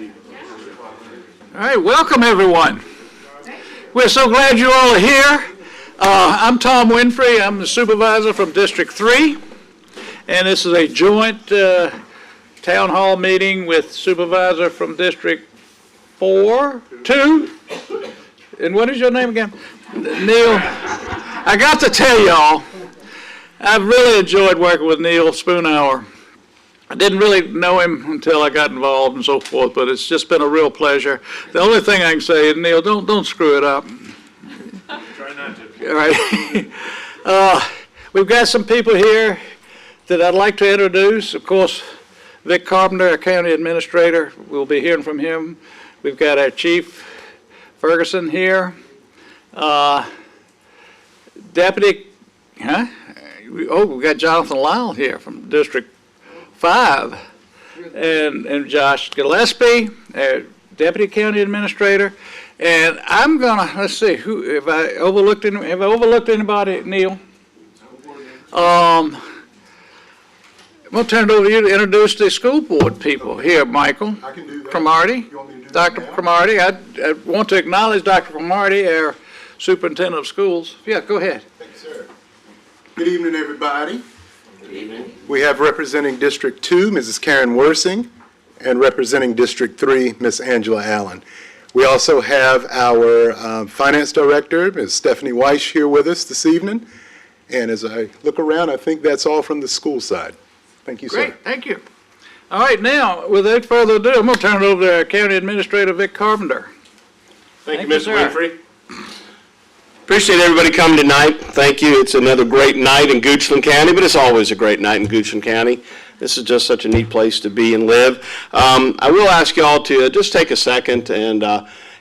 All right, welcome everyone. We're so glad you all are here. I'm Tom Winfrey. I'm the supervisor from District 3, and this is a joint town hall meeting with supervisor from District 2. And what is your name again? Neil. I got to tell y'all, I've really enjoyed working with Neil Spoonhour. I didn't really know him until I got involved and so forth, but it's just been a real pleasure. The only thing I can say is, Neil, don't screw it up. Try not to. All right. We've got some people here that I'd like to introduce. Of course, Vic Carpenter, our county administrator. We'll be hearing from him. We've got our chief, Ferguson, here. Deputy, we've got Jonathan Lyle here from District 5, and Josh Gillespie, Deputy County Administrator. And I'm gonna, let's see, have I overlooked anybody, Neil? I'm gonna turn it over to you to introduce the school board people here, Michael. I can do that. Cromartie. You want me to do Dr. that now? Cromartie. I want to acknowledge Dr. Cromartie, our superintendent of schools. Yeah, go ahead. Thank you, sir. Good evening, everybody. We have representing District 2, Mrs. Karen Worsing, and representing District 3, Ms. Angela Allen. We also have our Finance Director, Ms. Stephanie Weish, here with us this evening. And as I look around, I think that's all from the school side. Thank you, sir. Great, thank you. All right, now, without further ado, I'm going to turn it over to our County Administrator, Vic Carpenter. Thank you, Thank you, Mr. sir. Winfrey. Appreciate everybody coming tonight. Thank you. It's another great night in Goochland County, but it's always a great night in Goochland County. This is just such a neat place to be and live. I will ask you all to just take a second and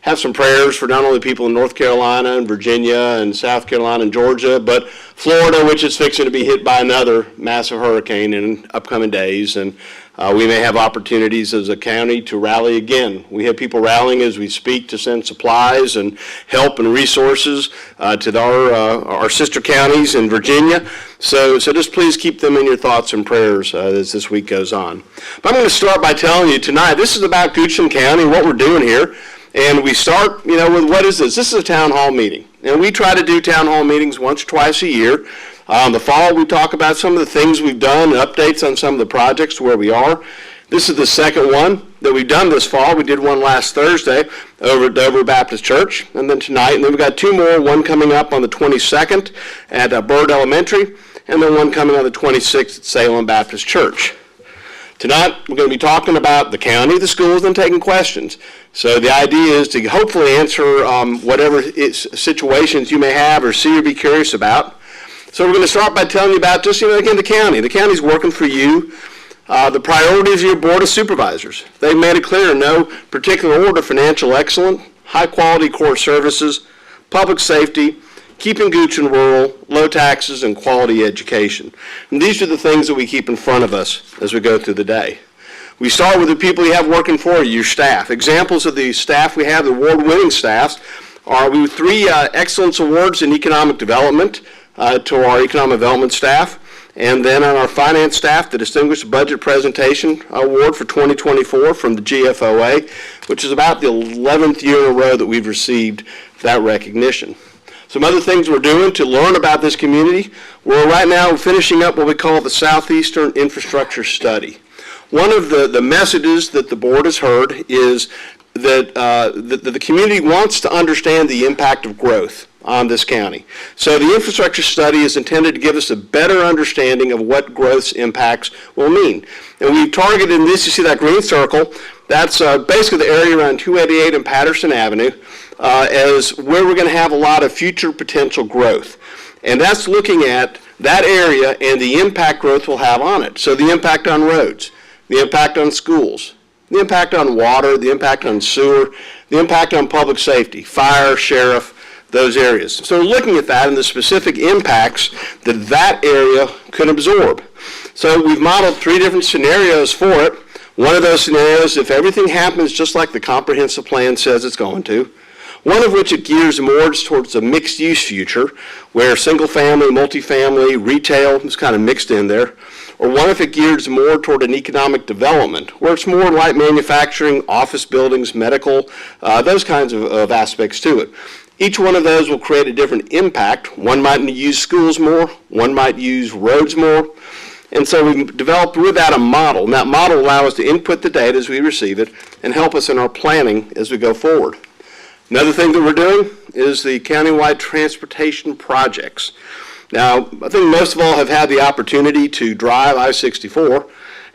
have some prayers for not only people in North Carolina and Virginia and South Carolina and Georgia, but Florida, which is fixing to be hit by another massive hurricane in upcoming days. And we may have opportunities as a county to rally again. We have people rallying as we speak to send supplies and help and resources to our sister counties in Virginia. So just please keep them in your thoughts and prayers as this week goes on. But I'm going to start by telling you tonight, this is about Goochland County, what we're doing here. And we start, with what is this? This is a town hall meeting. And we try to do town hall meetings once or twice a year. The fall, we talk about some of the things we've done, updates on some of the projects where we are. This is the second one that we've done this fall. We did one last Thursday over at Dover Baptist Church, and then tonight. And then we've got two more, one coming up on the 22nd at Byrd Elementary, and then one coming on the 26th at Salem Baptist Church. Tonight, we're going to be talking about the county, the schools, and taking questions. So the idea is to hopefully answer whatever situations you may have or see or be curious about. So we're going to start by telling you about just, again, the county. The county's working for you. The priorities of your Board of Supervisors. They've made it clear in no particular order: financial excellence, high-quality core services, public safety, keeping Goochland rural, low taxes, and quality education. And these are the things that we keep in front of us as we go through the day. We start with the people you have working for you, your staff. Examples of the staff we have, the award-winning staffs, are we have 3 Excellence Awards in Economic Development to our Economic Development staff. And then on our finance staff, the Distinguished Budget Presentation Award for 2024 from the GFOA, which is about the 11th year in a row that we've received that recognition. Some other things we're doing to learn about this community, we're right now finishing up what we call the Southeastern Infrastructure Study. One of the messages that the board has heard is that the community wants to understand the impact of growth on this county. So the infrastructure study is intended to give us a better understanding of what growth's impacts will mean. And we've targeted in this, you see that green circle, that's basically the area around 288 and Patterson Avenue as where we're going to have a lot of future potential growth. And that's looking at that area and the impact growth will have on it. So the impact on roads, the impact on schools, the impact on water, the impact on sewer, the impact on public safety, fire, sheriff, those areas. So we're looking at that and the specific impacts that that area could absorb. So we've modeled 3 different scenarios for it. One of those scenarios, if everything happens just like the comprehensive plan says it's going to, one of which it gears more towards a mixed-use future where single-family, multifamily, retail is kind of mixed in there. Or what if it gears more toward an economic development, where it's more light manufacturing, office buildings, medical, those kinds of aspects to it. Each one of those will create a different impact. One might use schools more, one might use roads more. And so we've developed with that a model, and that model will allow us to input the data as we receive it and help us in our planning as we go forward. Another thing that we're doing is the countywide transportation projects. Now, I think most of all have had the opportunity to drive I-64,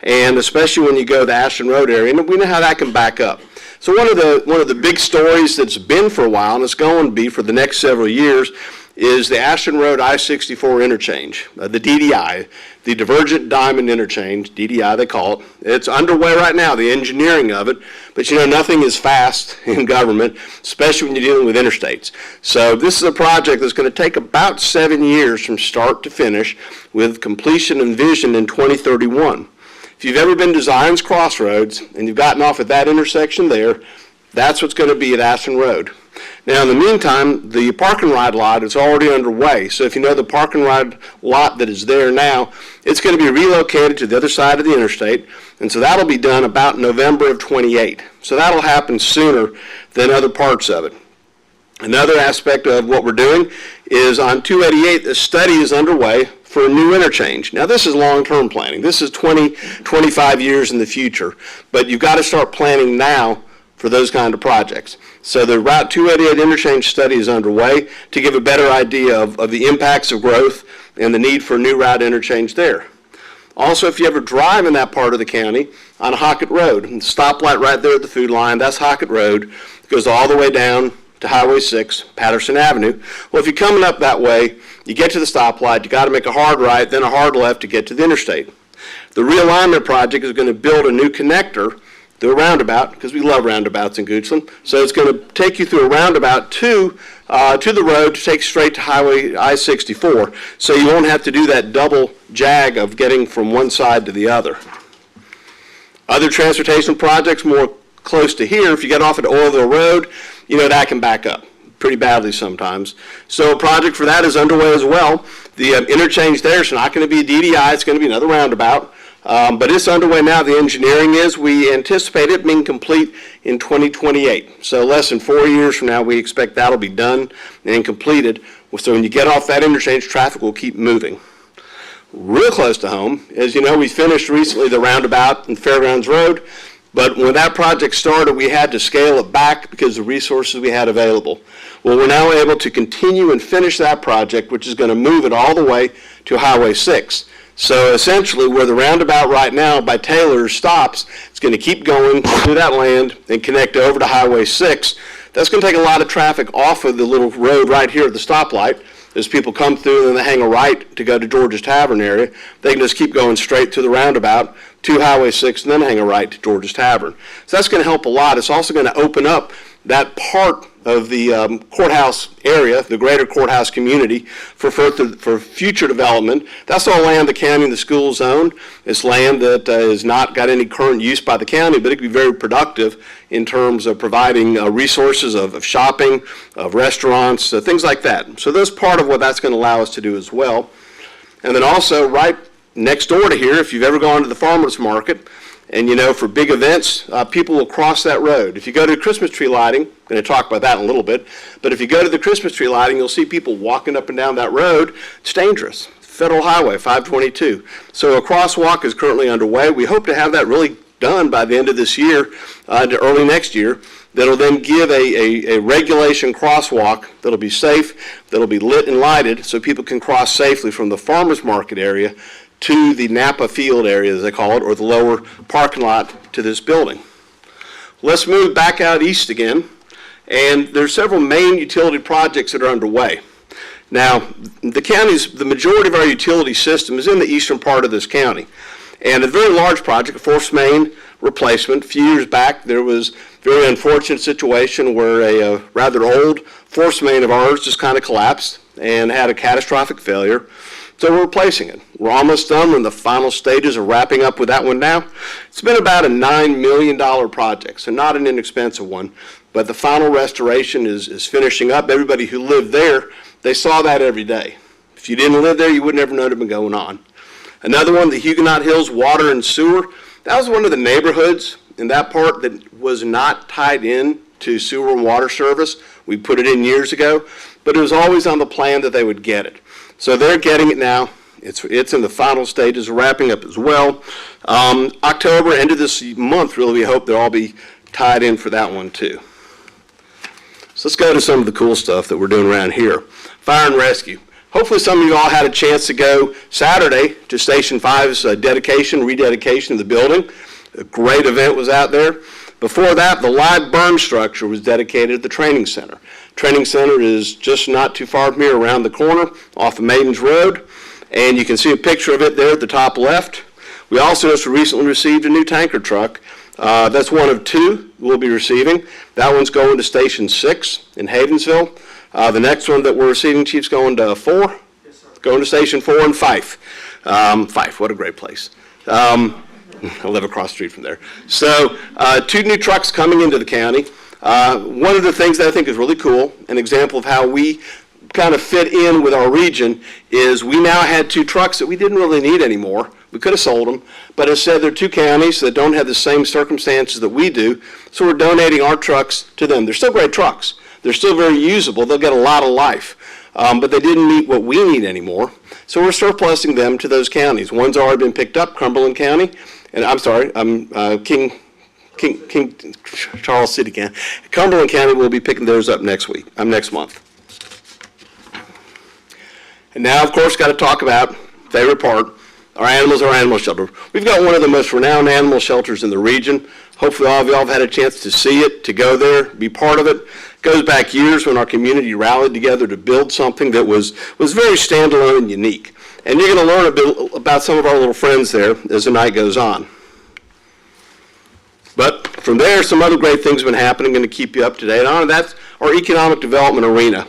and especially when you go to the Ashton Road area, and we know how that can back up. So one of the big stories that's been for a while, and it's going to be for the next several years, is the Ashton Road I-64 interchange, the DDI, the Divergent Diamond Interchange, DDI they call it. It's underway right now, the engineering of it, but you know, nothing is fast in government, especially when you're dealing with interstates. So this is a project that's going to take about 7 years from start to finish, with completion and vision in 2031. If you've ever been to Zion's Crossroads and you've gotten off at that intersection there, that's what's going to be at Ashton Road. Now, in the meantime, the park and ride lot is already underway. So if you know the park and ride lot that is there now, it's going to be relocated to the other side of the interstate. And so that'll be done about November of 28. So that'll happen sooner than other parts of it. Another aspect of what we're doing is on 288, the study is underway for a new interchange. Now, this is long-term planning. This is 20, 25 years in the future. But you've got to start planning now for those kind of projects. So the Route 288 interchange study is underway to give a better idea of the impacts of growth and the need for a new route interchange there. Also, if you ever drive in that part of the county, on Hockett Road, the stoplight right there at the food line, that's Hockett Road. It goes all the way down to Highway 6, Patterson Avenue. Well, if you're coming up that way, you get to the stoplight, you got to make a hard right, then a hard left to get to the interstate. The realignment project is going to build a new connector through a roundabout, because we love roundabouts in Goochland. So it's going to take you through a roundabout to the road to take straight to Highway I-64. So you won't have to do that double jag of getting from one side to the other. Other transportation projects more close to here, if you get off at Oilville Road, you know that can back up pretty badly sometimes. So a project for that is underway as well. The interchange there is not going to be a DDI, it's going to be another roundabout. But it's underway now. The engineering is, we anticipate it being complete in 2028. So less than 4 years from now, we expect that'll be done and completed. So when you get off that interchange, traffic will keep moving. Real close to home, as you know, we finished recently the roundabout in Fairgrounds Road. But when that project started, we had to scale it back because of the resources we had available. Well, we're now able to continue and finish that project, which is going to move it all the way to Highway 6. So essentially, where the roundabout right now by Taylor stops, it's going to keep going through that land and connect over to Highway 6. That's going to take a lot of traffic off of the little road right here at the stoplight. As people come through and they hang a right to go to George's Tavern area, they can just keep going straight to the roundabout to Highway 6 and then hang a right to George's Tavern. So that's going to help a lot. It's also going to open up that part of the courthouse area, the greater courthouse community, for future development. That's all land the county and the schools own. It's land that has not got any current use by the county, but it can be very productive in terms of providing resources of shopping, of restaurants, things like that. So that's part of what that's going to allow us to do as well. And then also right next door to here, if you've ever gone to the farmers market, and you know, for big events, people will cross that road. If you go to Christmas tree lighting, I'm going to talk about that in a little bit, but if you go to the Christmas tree lighting, you'll see people walking up and down that road. It's dangerous. Federal Highway 522. So a crosswalk is currently underway. We hope to have that really done by the end of this year to early next year. That'll then give a regulation crosswalk that'll be safe, that'll be lit and lighted so people can cross safely from the farmers market area to the Napa Field area, as they call it, or the lower parking lot to this building. Let's move back out east again, and there's several main utility projects that are underway. Now, the majority of our utility system is in the eastern part of this county, and a very large project, a force main replacement. A few years back, there was a very unfortunate situation where a rather old force main of ours just kind of collapsed and had a catastrophic failure. So we're replacing it. We're almost done. We're in the final stages of wrapping up with that one now. It's been about a $9 million project, so not an inexpensive one, but the final restoration is finishing up. Everybody who lived there, they saw that every day. If you didn't live there, you would never know it had been going on. Another one, the Huguenot Hills Water and Sewer. That was one of the neighborhoods in that part that was not tied in to sewer and water service. We put it in years ago, but it was always on the plan that they would get it. So they're getting it now. It's in the final stages of wrapping up as well. October, end of this month, really, we hope they'll all be tied in for that one too. So let's go to some of the cool stuff that we're doing around here. Fire and rescue. Hopefully some of you all had a chance to go Saturday to Station 5's rededication of the building. A great event was out there. Before that, the live burn structure was dedicated at the training center. Training center is just not too far from here, around the corner off of Maidens Road. And you can see a picture of it there at the top left. We also just recently received a new tanker truck. That's one of two we'll be receiving. That one's going to Station 6 in Havensville. The next one that we're receiving, Chief's going to 4? Yes, sir. Going to Station 4 in Fife. Fife, what a great place. I live across the street from there. So 2 new trucks coming into the county. One of the things that I think is really cool, an example of how we kind of fit in with our region, is we now had 2 trucks that we didn't really need anymore. We could have sold them, but instead they're 2 counties that don't have the same circumstances that we do, so we're donating our trucks to them. They're still great trucks. They're still very usable. They'll get a lot of life, but they didn't meet what we need anymore, so we're surplusing them to those counties. One's already been picked up, Cumberland County, and King Charles City County. Cumberland County will be picking theirs up next month. And now, of course, got to talk about favorite part, our animal shelter. We've got one of the most renowned animal shelters in the region. Hopefully all of y'all have had a chance to see it, to go there, be part of it. It goes back years when our community rallied together to build something that was very standalone and unique. And you're going to learn a bit about some of our little friends there as the night goes on. But from there, some other great things have been happening, going to keep you up to date on. That's our economic development arena.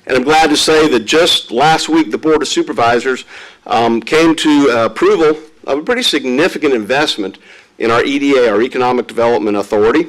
And I'm glad to say that just last week, the Board of Supervisors came to approval of a pretty significant investment in our EDA, our Economic Development Authority.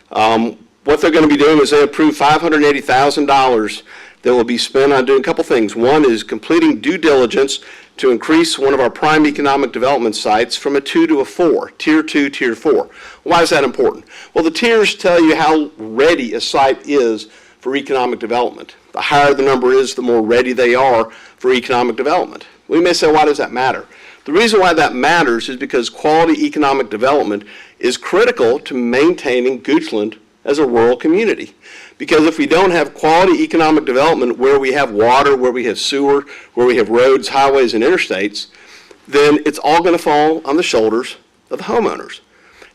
What they're going to be doing is they approved $580,000 that will be spent on doing a couple things. One is completing due diligence to increase one of our prime economic development sites from a 2 to a 4, Tier 2, Tier 4. Why is that important? Well, the tiers tell you how ready a site is for economic development. The higher the number is, the more ready they are for economic development. We may say, why does that matter? The reason why that matters is because quality economic development is critical to maintaining Goochland as a rural community. Because if we don't have quality economic development where we have water, where we have sewer, where we have roads, highways, and interstates, then it's all going to fall on the shoulders of the homeowners.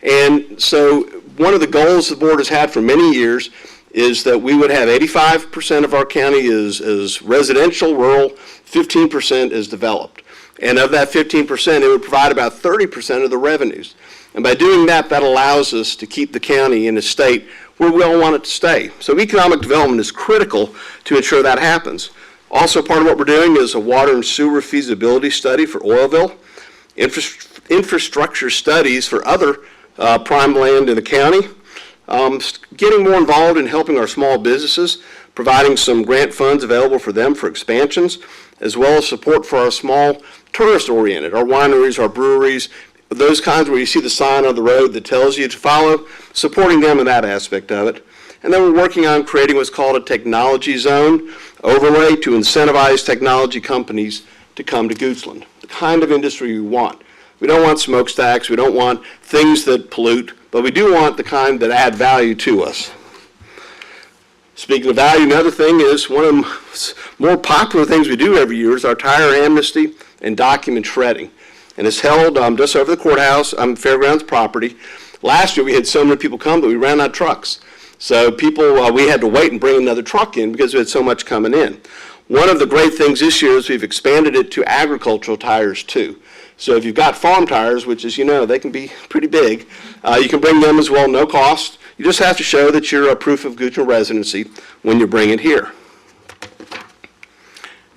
And so one of the goals the board has had for many years is that we would have 85% of our county is residential, rural, 15% is developed. And of that 15%, it would provide about 30% of the revenues. And by doing that, that allows us to keep the county in a state where we all want it to stay. So economic development is critical to ensure that happens. Also, part of what we're doing is a water and sewer feasibility study for Oilville, infrastructure studies for other prime land in the county, getting more involved in helping our small businesses, providing some grant funds available for them for expansions, as well as support for our small tourist-oriented, our wineries, our breweries, those kinds where you see the sign on the road that tells you to follow, supporting them in that aspect of it. And then we're working on creating what's called a technology zone overlay to incentivize technology companies to come to Goochland, the kind of industry we want. We don't want smokestacks, we don't want things that pollute, but we do want the kind that add value to us. Speaking of value, another thing is one of the more popular things we do every year is our tire amnesty and document shredding. And it's held just over the courthouse on Fairgrounds property. Last year we had so many people come that we ran out of trucks. So we had to wait and bring another truck in because we had so much coming in. One of the great things this year is we've expanded it to agricultural tires too. So if you've got farm tires, which as you know, they can be pretty big, you can bring them as well, no cost. You just have to show that you're a proof of Goochland residency when you bring it here.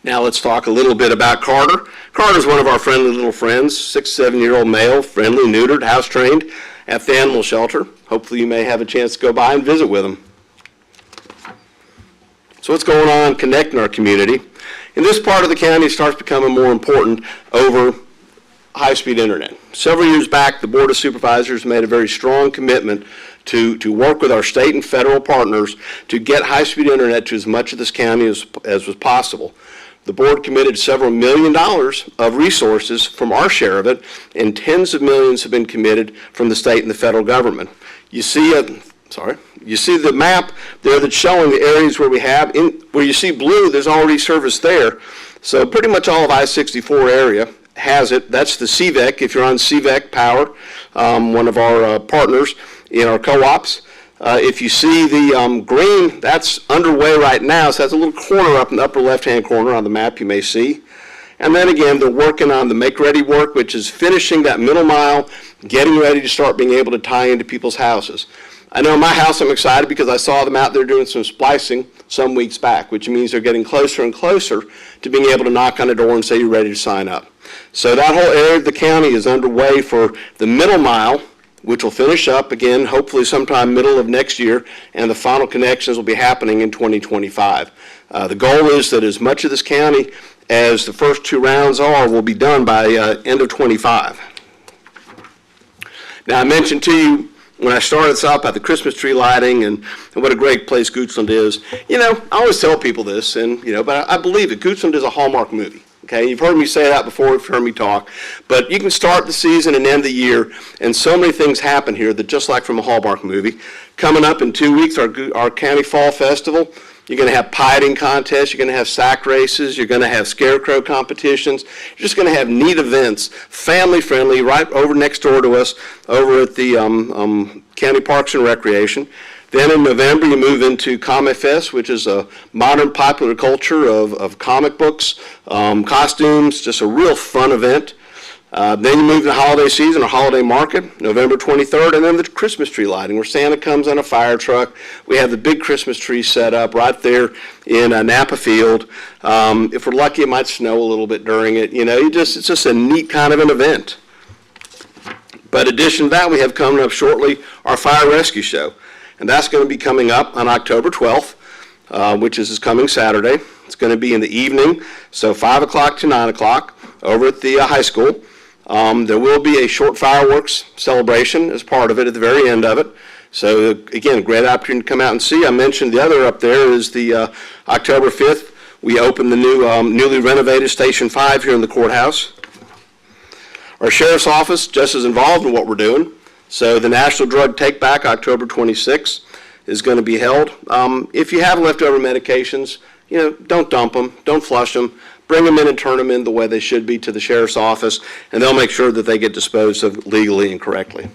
Now let's talk a little bit about Carter. Carter's one of our friendly little friends, 6-7-year-old male, friendly, neutered, house-trained at the animal shelter. Hopefully you may have a chance to go by and visit with him. So what's going on connecting our community? In this part of the county, it starts becoming more important over high-speed internet. Several years back, the Board of Supervisors made a very strong commitment to work with our state and federal partners to get high-speed internet to as much of this county as was possible. The board committed several $1 million of resources from our share of it, and tens of millions have been committed from the state and the federal government. You see the map there that's showing the areas where we have, where you see blue, there's already service there. So pretty much all of I-64 area has it. That's the CVEC, if you're on CVEC Power, one of our partners in our co-ops. If you see the green, that's underway right now, so that's a little corner up in the upper left-hand corner on the map you may see. And then again, they're working on the make-ready work, which is finishing that middle mile, getting ready to start being able to tie into people's houses. I know in my house I'm excited because I saw them out there doing some splicing some weeks back, which means they're getting closer and closer to being able to knock on a door and say you're ready to sign up. So that whole area of the county is underway for the middle mile, which will finish up again, hopefully sometime middle of next year, and the final connections will be happening in 2025. The goal is that as much of this county as the first two rounds will be done by end of 25. Now, I mentioned to you when I started this up about the Christmas tree lighting and what a great place Goochland is. You know, I always tell people this, and but I believe it. Goochland is a Hallmark movie. Okay, you've heard me say that before, you've heard me talk, but you can start the season and end the year, and so many things happen here that just like from a Hallmark movie. Coming up in 2 weeks, our County Fall Festival. You're going to have pie-eating contests, you're going to have sack races, you're going to have scarecrow competitions, you're just going to have neat events, family-friendly, right over next door to us, over at the County Parks and Recreation. Then in November, you move into Comic Fest, which is a modern popular culture of comic books, costumes, just a real fun event. Then you move to the holiday season or holiday market, November 23rd, and then the Christmas tree lighting, where Santa comes on a fire truck. We have the big Christmas tree set up right there in Napa Field. If we're lucky, it might snow a little bit during it. It's just a neat kind of an event. But in addition to that, we have coming up shortly our fire rescue show. And that's going to be coming up on October 12th, which is this coming Saturday. It's going to be in the evening, so 5 o'clock to 9 o'clock over at the high school. There will be a short fireworks celebration as part of it at the very end of it. So again, a great opportunity to come out and see. I mentioned the other up there is the October 5th. We opened the new newly renovated Station 5 here in the courthouse. Our sheriff's office just is involved in what we're doing. So the National Drug Take Back, October 26th, is going to be held. If you have leftover medications, don't dump them, don't flush them. Bring them in and turn them in the way they should be to the sheriff's office, and they'll make sure that they get disposed of legally and correctly.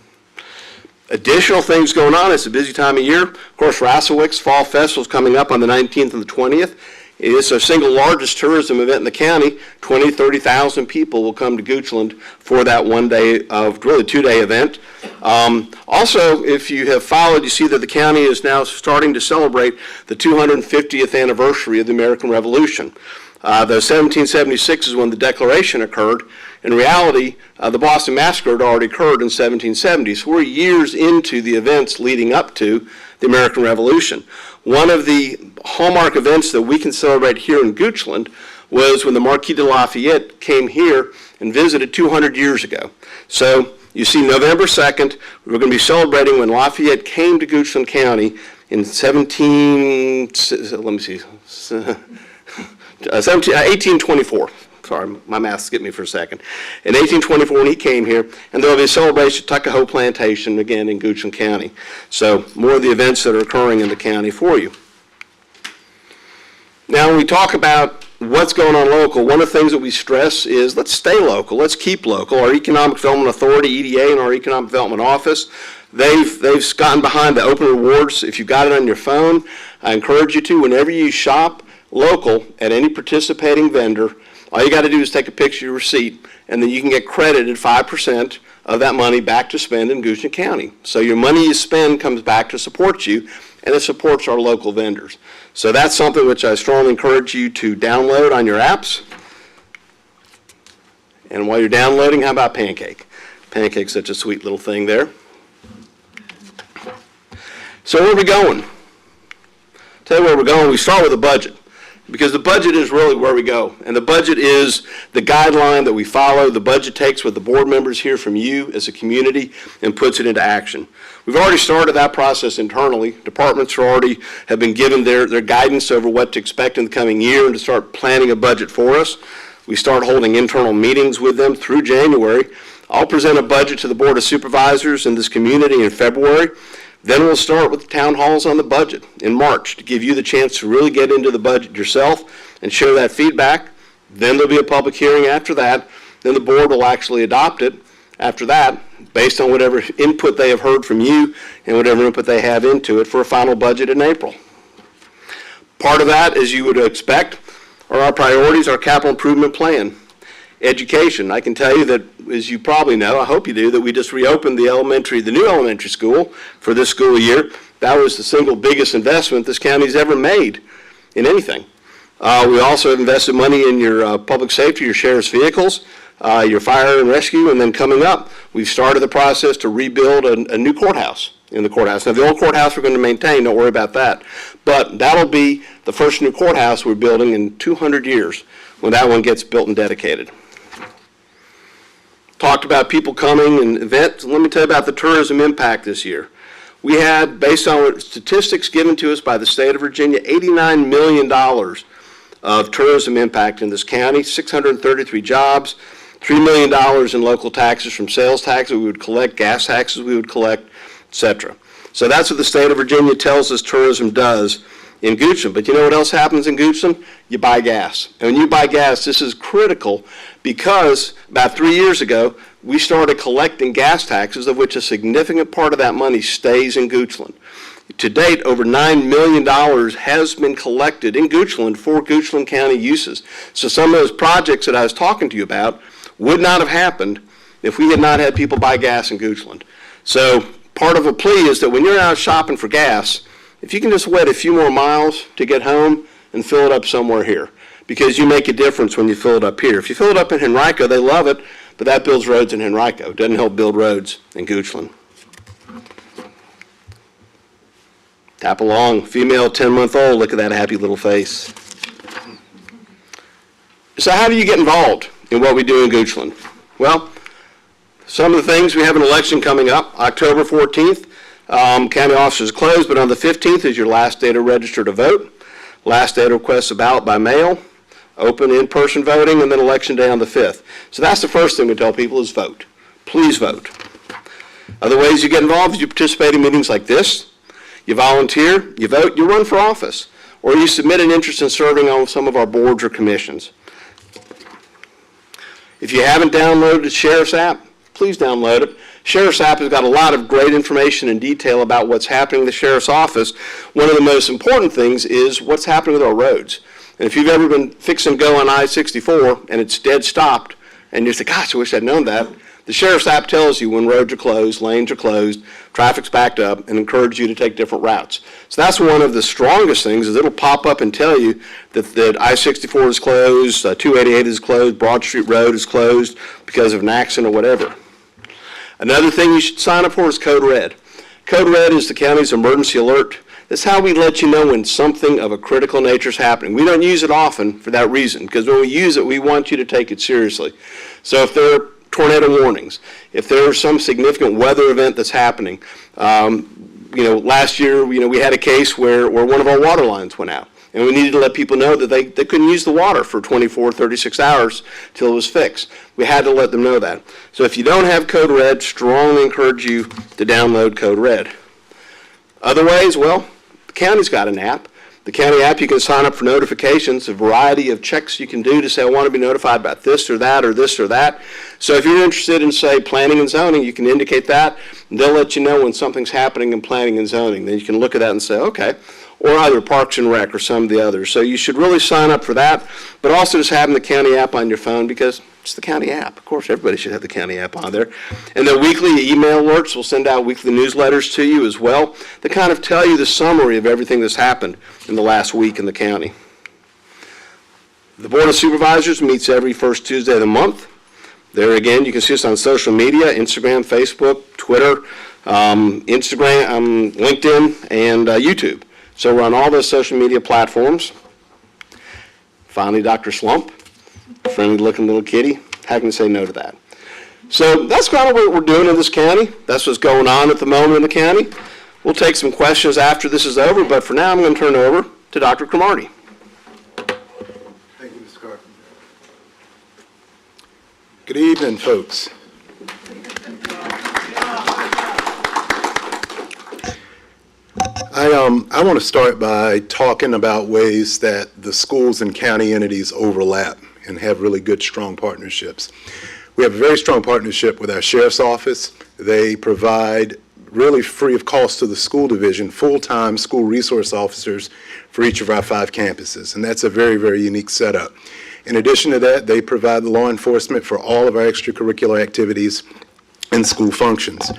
Additional things going on. It's a busy time of year. Of course, Rasselwick's Fall Festival is coming up on the 19th and the 20th. It is our single largest tourism event in the county. 20,000 to 30,000 people will come to Goochland for that one-day, really two-day event. Also, if you have followed, you see that the county is now starting to celebrate the 250th anniversary of the American Revolution. Though 1776 is when the Declaration occurred, in reality, the Boston Massacre had already occurred in 1770. So we're years into the events leading up to the American Revolution. One of the hallmark events that we can celebrate here in Goochland was when the Marquis de Lafayette came here and visited 200 years ago. So you see November 2nd, we're going to be celebrating when Lafayette came to Goochland County in 1824. Sorry, my math skipped me for a second. In 1824, when he came here, and there will be a celebration at Tuckahoe Plantation, again, in Goochland County. So more of the events that are occurring in the county for you. Now, when we talk about what's going on local, one of the things that we stress is let's stay local, let's keep local. Our Economic Development Authority, EDA, and our Economic Development Office, they've gotten behind the open rewards. If you've got it on your phone, I encourage you to, whenever you shop local at any participating vendor, all you got to do is take a picture of your receipt, and then you can get credited 5% of that money back to spend in Goochland County. So your money you spend comes back to support you, and it supports our local vendors. So that's something which I strongly encourage you to download on your apps. And while you're downloading, how about Pancake? Pancake's such a sweet little thing there. So where are we going? Tell you where we're going. We start with a budget. because the budget is really where we go. And the budget is the guideline that we follow. The budget takes what the board members hear from you as a community and puts it into action. We've already started that process internally. Departments have been given their guidance over what to expect in the coming year and to start planning a budget for us. We start holding internal meetings with them through January. I'll present a budget to the Board of Supervisors in this community in February. Then we'll start with the town halls on the budget in March to give you the chance to really get into the budget yourself and share that feedback. Then there'll be a public hearing after that. Then the board will actually adopt it after that, based on whatever input they have heard from you and whatever input they have into it for a final budget in April. Part of that, as you would expect, are our priorities, our capital improvement plan. Education. I can tell you that, as you probably know, I hope you do, that we just reopened the new elementary school for this school year. That was the single biggest investment this county's ever made in anything. We also have invested money in your public safety, your sheriff's vehicles, your fire and rescue, and then coming up, we've started the process to rebuild a new courthouse in the courthouse. Now, the old courthouse we're going to maintain, don't worry about that. But that'll be the first new courthouse we're building in 200 years when that one gets built and dedicated. Talked about people coming and events. Let me tell you about the tourism impact this year. We had, based on statistics given to us by the state of Virginia, $89 million of tourism impact in this county, 633 jobs, $3 million in local taxes from sales taxes we would collect, gas taxes we would collect, etc. So that's what the state of Virginia tells us tourism does in Goochland. But you know what else happens in Goochland? You buy gas. And when you buy gas, this is critical because about 3 years ago, we started collecting gas taxes, of which a significant part of that money stays in Goochland. To date, over $9 million has been collected in Goochland for Goochland County uses. So some of those projects that I was talking to you about would not have happened if we had not had people buy gas in Goochland. So part of a plea is that when you're out shopping for gas, if you can just wait a few more miles to get home and fill it up somewhere here, because you make a difference when you fill it up here. If you fill it up in Henrico, they love it, but that builds roads in Henrico. It doesn't help build roads in Goochland. Tap along, female 10-month-old, look at that happy little face. So how do you get involved in what we do in Goochland? Well, some of the things, we have an election coming up, October 14th. County offices closed, but on the 15th is your last day to register to vote. Last day to request a ballot by mail, open in-person voting, and then election day on the 5th. So that's the first thing we tell people is vote. Please vote. Other ways you get involved is you participate in meetings like this. You volunteer, you vote, you run for office, or you submit an interest in serving on some of our boards or commissions. If you haven't downloaded the Sheriff's app, please download it. Sheriff's app has got a lot of great information and detail about what's happening in the Sheriff's office. One of the most important things is what's happening with our roads. And if you've ever been fixing to go on I-64 and it's dead stopped, and you say, gosh, I wish I'd known that, the Sheriff's app tells you when roads are closed, lanes are closed, traffic's backed up, and encourages you to take different routes. So that's one of the strongest things, is it'll pop up and tell you that I-64 is closed, 288 is closed, Broad Street Road is closed because of an accident or whatever. Another thing you should sign up for is Code Red. Code Red is the county's emergency alert. That's how we let you know when something of a critical nature is happening. We don't use it often for that reason, because when we use it, we want you to take it seriously. So if there are tornado warnings, if there's some significant weather event that's happening, last year, we had a case where one of our water lines went out, and we needed to let people know that they couldn't use the water for 24, 36 hours till it was fixed. We had to let them know that. So if you don't have Code Red, strongly encourage you to download Code Red. Other ways, well, the county's got an app. The county app, you can sign up for notifications, a variety of checks you can do to say, I want to be notified about this or that or this or that. So if you're interested in, say, planning and zoning, you can indicate that, and they'll let you know when something's happening in planning and zoning. Then you can look at that and say, okay, or either Parks and Rec or some of the others. So you should really sign up for that, but also just having the county app on your phone, because it's the county app. Of course, everybody should have the county app on there. And then weekly email alerts. We'll send out weekly newsletters to you as well that kind of tell you the summary of everything that's happened in the last week in the county. The Board of Supervisors meets every first Tuesday of the month. There again, you can see us on social media, Instagram, Facebook, Twitter, LinkedIn, and YouTube. So we're on all those social media platforms. Finally, Dr. Slump, friendly-looking little kitty. How can you say no to that? So that's kind of what we're doing in this county. That's what's going on at the moment in the county. We'll take some questions after this is over, but for now, I'm going to turn it over to Dr. Cromartie. Thank you, Mr. Carpenter. Good evening, folks. I want to start by talking about ways that the schools and county entities overlap and have really good, strong partnerships. We have a very strong partnership with our sheriff's office. They provide, really free of cost to the school division, full-time school resource officers for each of our 5 campuses, and that's a very, very unique setup. In addition to that, they provide the law enforcement for all of our extracurricular activities and school functions.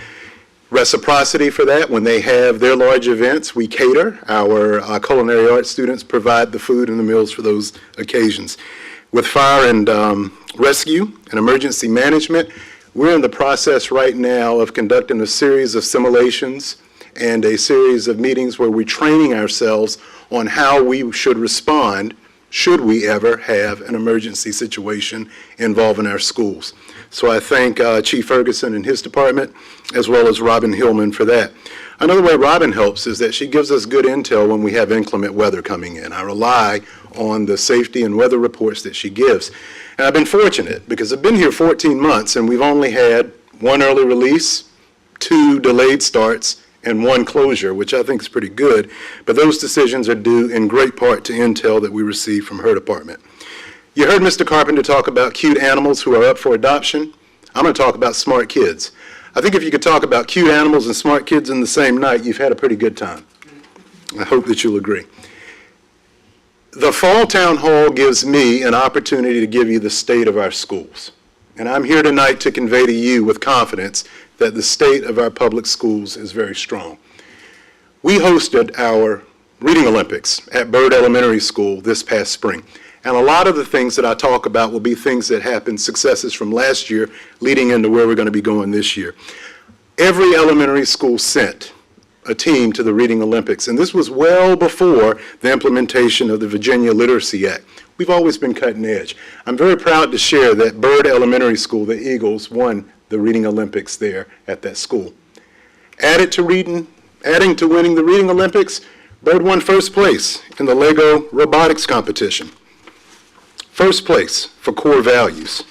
Reciprocity for that, when they have their large events, we cater. Our culinary arts students provide the food and the meals for those occasions. With fire and rescue and emergency management, we're in the process right now of conducting a series of simulations and a series of meetings where we're training ourselves on how we should respond should we ever have an emergency situation involving our schools. So I thank Chief Ferguson and his department, as well as Robin Hillman for that. Another way Robin helps is that she gives us good intel when we have inclement weather coming in. I rely on the safety and weather reports that she gives. And I've been fortunate because I've been here 14 months and we've only had 1 early release, 2 delayed starts, and 1 closure, which I think is pretty good. But those decisions are due in great part to intel that we received from her department. You heard Mr. Carpenter talk about cute animals who are up for adoption. I'm going to talk about smart kids. I think if you could talk about cute animals and smart kids in the same night, you've had a pretty good time. I hope that you'll agree. The Fall Town Hall gives me an opportunity to give you the state of our schools. And I'm here tonight to convey to you with confidence that the state of our public schools is very strong. We hosted our Reading Olympics at Byrd Elementary School this past spring. And a lot of the things that I talk about will be things that happened, successes from last year, leading into where we're going to be going this year. Every elementary school sent a team to the Reading Olympics, and this was well before the implementation of the Virginia Literacy Act. We've always been cutting edge. I'm very proud to share that Byrd Elementary School, the Eagles, won the Reading Olympics there at that school. Adding to winning the Reading Olympics, Byrd won first place in the Lego robotics competition. First place for core values.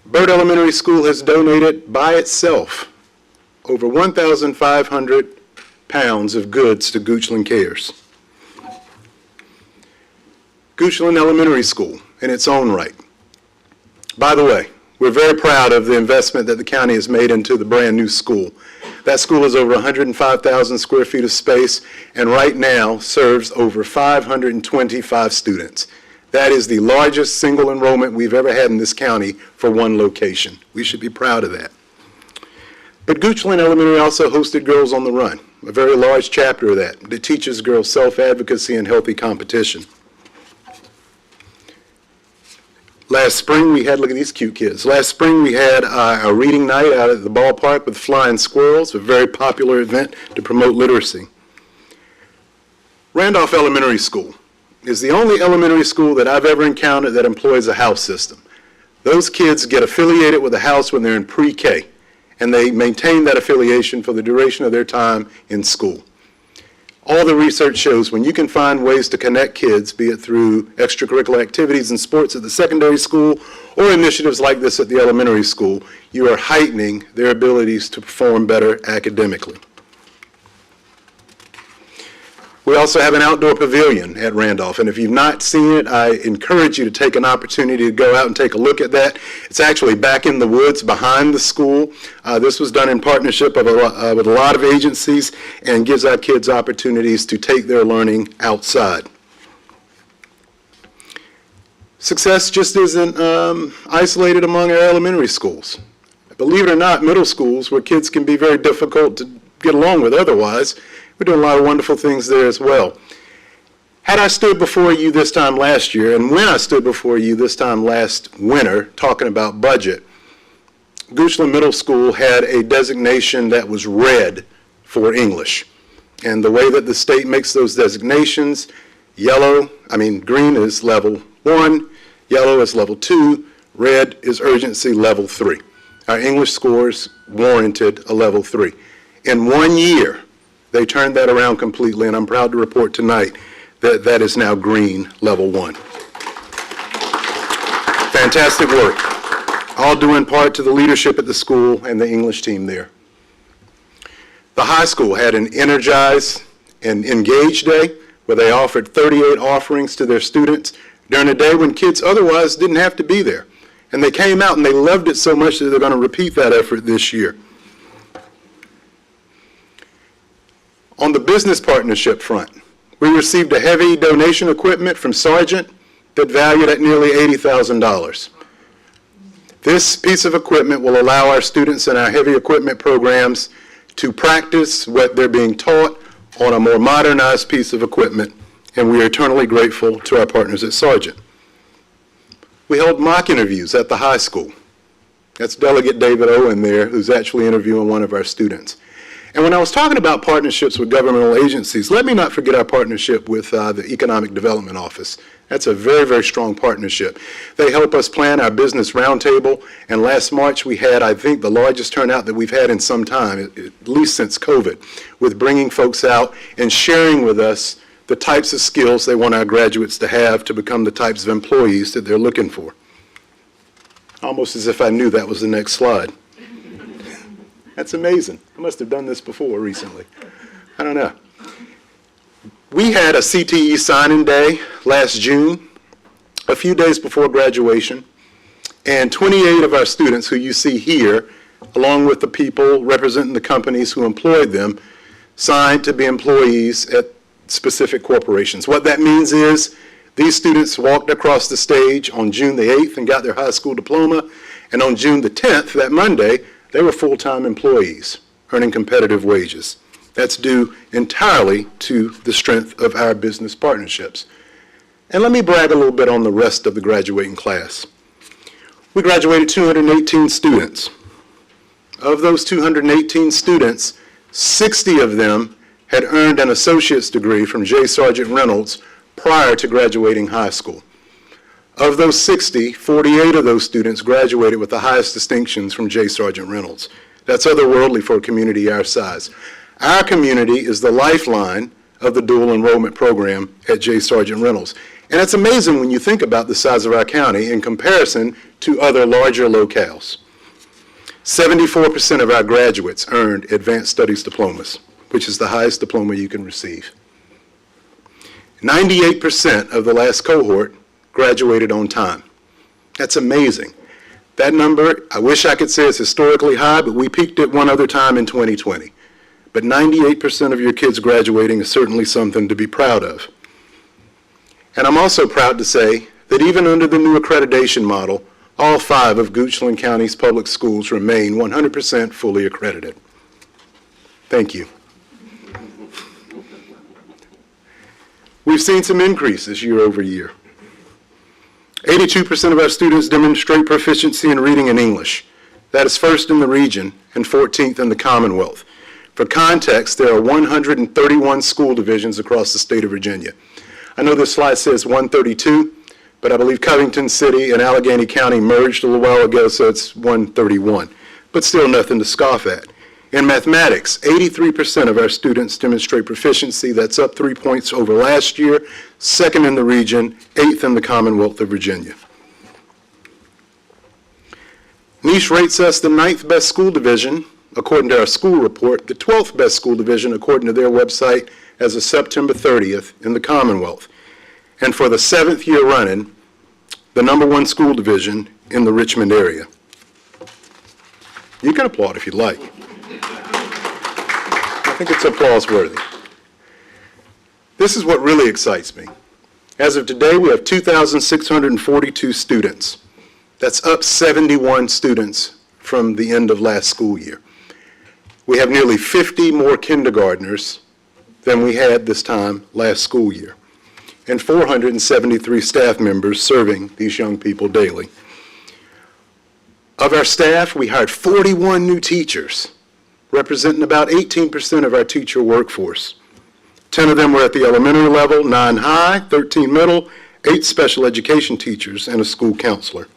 Byrd Elementary School has donated by itself over 1,500 pounds of goods to Goochland Cares. Goochland Elementary School in its own right. By the way, we're very proud of the investment that the county has made into the brand new school. That school is over 105,000 square feet of space and right now serves over 525 students. That is the largest single enrollment we've ever had in this county for one location. We should be proud of that. But Goochland Elementary also hosted Girls on the Run, a very large chapter of that teaches girls self-advocacy and healthy competition. Last spring we had, look at these cute kids. Last spring we had a reading night out at the ballpark with flying squirrels, a very popular event to promote literacy. Randolph Elementary School is the only elementary school that I've ever encountered that employs a house system. Those kids get affiliated with a house when they're in pre-K, and they maintain that affiliation for the duration of their time in school. All the research shows when you can find ways to connect kids, be it through extracurricular activities and sports at the secondary school or initiatives like this at the elementary school, you are heightening their abilities to perform better academically. We also have an outdoor pavilion at Randolph, and if you've not seen it, I encourage you to take an opportunity to go out and take a look at that. It's actually back in the woods behind the school. This was done in partnership with a lot of agencies and gives our kids opportunities to take their learning outside. Success just isn't isolated among our elementary schools. Believe it or not, middle schools, where kids can be very difficult to get along with otherwise, we're doing a lot of wonderful things there as well. Had I stood before you this time last year, and when I stood before you this time last winter talking about budget, Goochland Middle School had a designation that was red for English. And the way that the state makes those designations green is level 1, yellow is level 2, red is urgency level 3. Our English scores warranted a level 3. In 1 year, they turned that around completely, and I'm proud to report tonight that that is now green level 1. Fantastic work, all due in part to the leadership at the school and the English team there. The high school had an energized and engaged day where they offered 38 offerings to their students during a day when kids otherwise didn't have to be there. And they came out and they loved it so much that they're going to repeat that effort this year. On the business partnership front, we received a heavy donation equipment from Sargent that valued at nearly $80,000. This piece of equipment will allow our students in our heavy equipment programs to practice what they're being taught on a more modernized piece of equipment, and we are eternally grateful to our partners at Sargent. We held mock interviews at the high school. That's Delegate David Owen there, who's actually interviewing one of our students. And when I was talking about partnerships with governmental agencies, let me not forget our partnership with the Economic Development Office. That's a very, very strong partnership. They help us plan our business roundtable, and last March we had, I think, the largest turnout that we've had in some time, at least since COVID, with bringing folks out and sharing with us the types of skills they want our graduates to have to become the types of employees that they're looking for. Almost as if I knew that was the next slide. That's amazing. I must have done this before recently. I don't know. We had a CTE signing day last June, a few days before graduation, and 28 of our students who you see here, along with the people representing the companies who employed them, signed to be employees at specific corporations. What that means is these students walked across the stage on June the 8th and got their high school diploma, and on June the 10th, that Monday, they were full-time employees earning competitive wages. That's due entirely to the strength of our business partnerships. And let me brag a little bit on the rest of the graduating class. We graduated 218 students. Of those 218 students, 60 of them had earned an associate's degree from J. Sargent Reynolds prior to graduating high school. Of those 60, 48 of those students graduated with the highest distinctions from J. Sargent Reynolds. That's otherworldly for a community our size. Our community is the lifeline of the dual enrollment program at J. Sargent Reynolds. And it's amazing when you think about the size of our county in comparison to other larger locales. 74% of our graduates earned advanced studies diplomas, which is the highest diploma you can receive. 98% of the last cohort graduated on time. That's amazing. That number, I wish I could say it's historically high, but we peaked it one other time in 2020. But 98% of your kids graduating is certainly something to be proud of. And I'm also proud to say that even under the new accreditation model, all 5 of Goochland County's public schools remain 100% fully accredited. Thank you. We've seen some increases year over year. 82% of our students demonstrate proficiency in reading and English. That is first in the region and 14th in the Commonwealth. For context, there are 131 school divisions across the state of Virginia. I know this slide says 132, but I believe Covington City and Allegheny County merged a little while ago, so it's 131. But still nothing to scoff at. In mathematics, 83% of our students demonstrate proficiency. That's up 3 points over last year, second in the region, 8th in the Commonwealth of Virginia. Niche rates us the 9th best school division, according to our school report, the 12th best school division, according to their website, as of September 30th in the Commonwealth. And for the 7th year running, the #1 school division in the Richmond area. You can applaud if you'd like. I think it's applause worthy. This is what really excites me. As of today, we have 2,642 students. That's up 71 students from the end of last school year. We have nearly 50 more kindergartners than we had this time last school year, and 473 staff members serving these young people daily. Of our staff, we hired 41 new teachers, representing about 18% of our teacher workforce. 10 of them were at the elementary level, 9 high, 13 middle, 8 special education teachers, and a school counselor.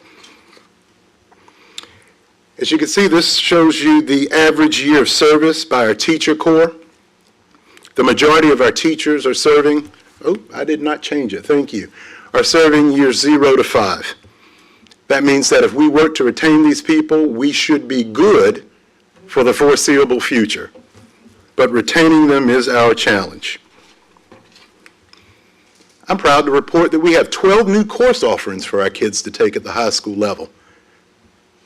As you can see, this shows you the average year of service by our teacher corps. The majority of our teachers are serving, oh, I did not change it, thank you, are serving years 0 to 5. That means that if we work to retain these people, we should be good for the foreseeable future. But retaining them is our challenge. I'm proud to report that we have 12 new course offerings for our kids to take at the high school level.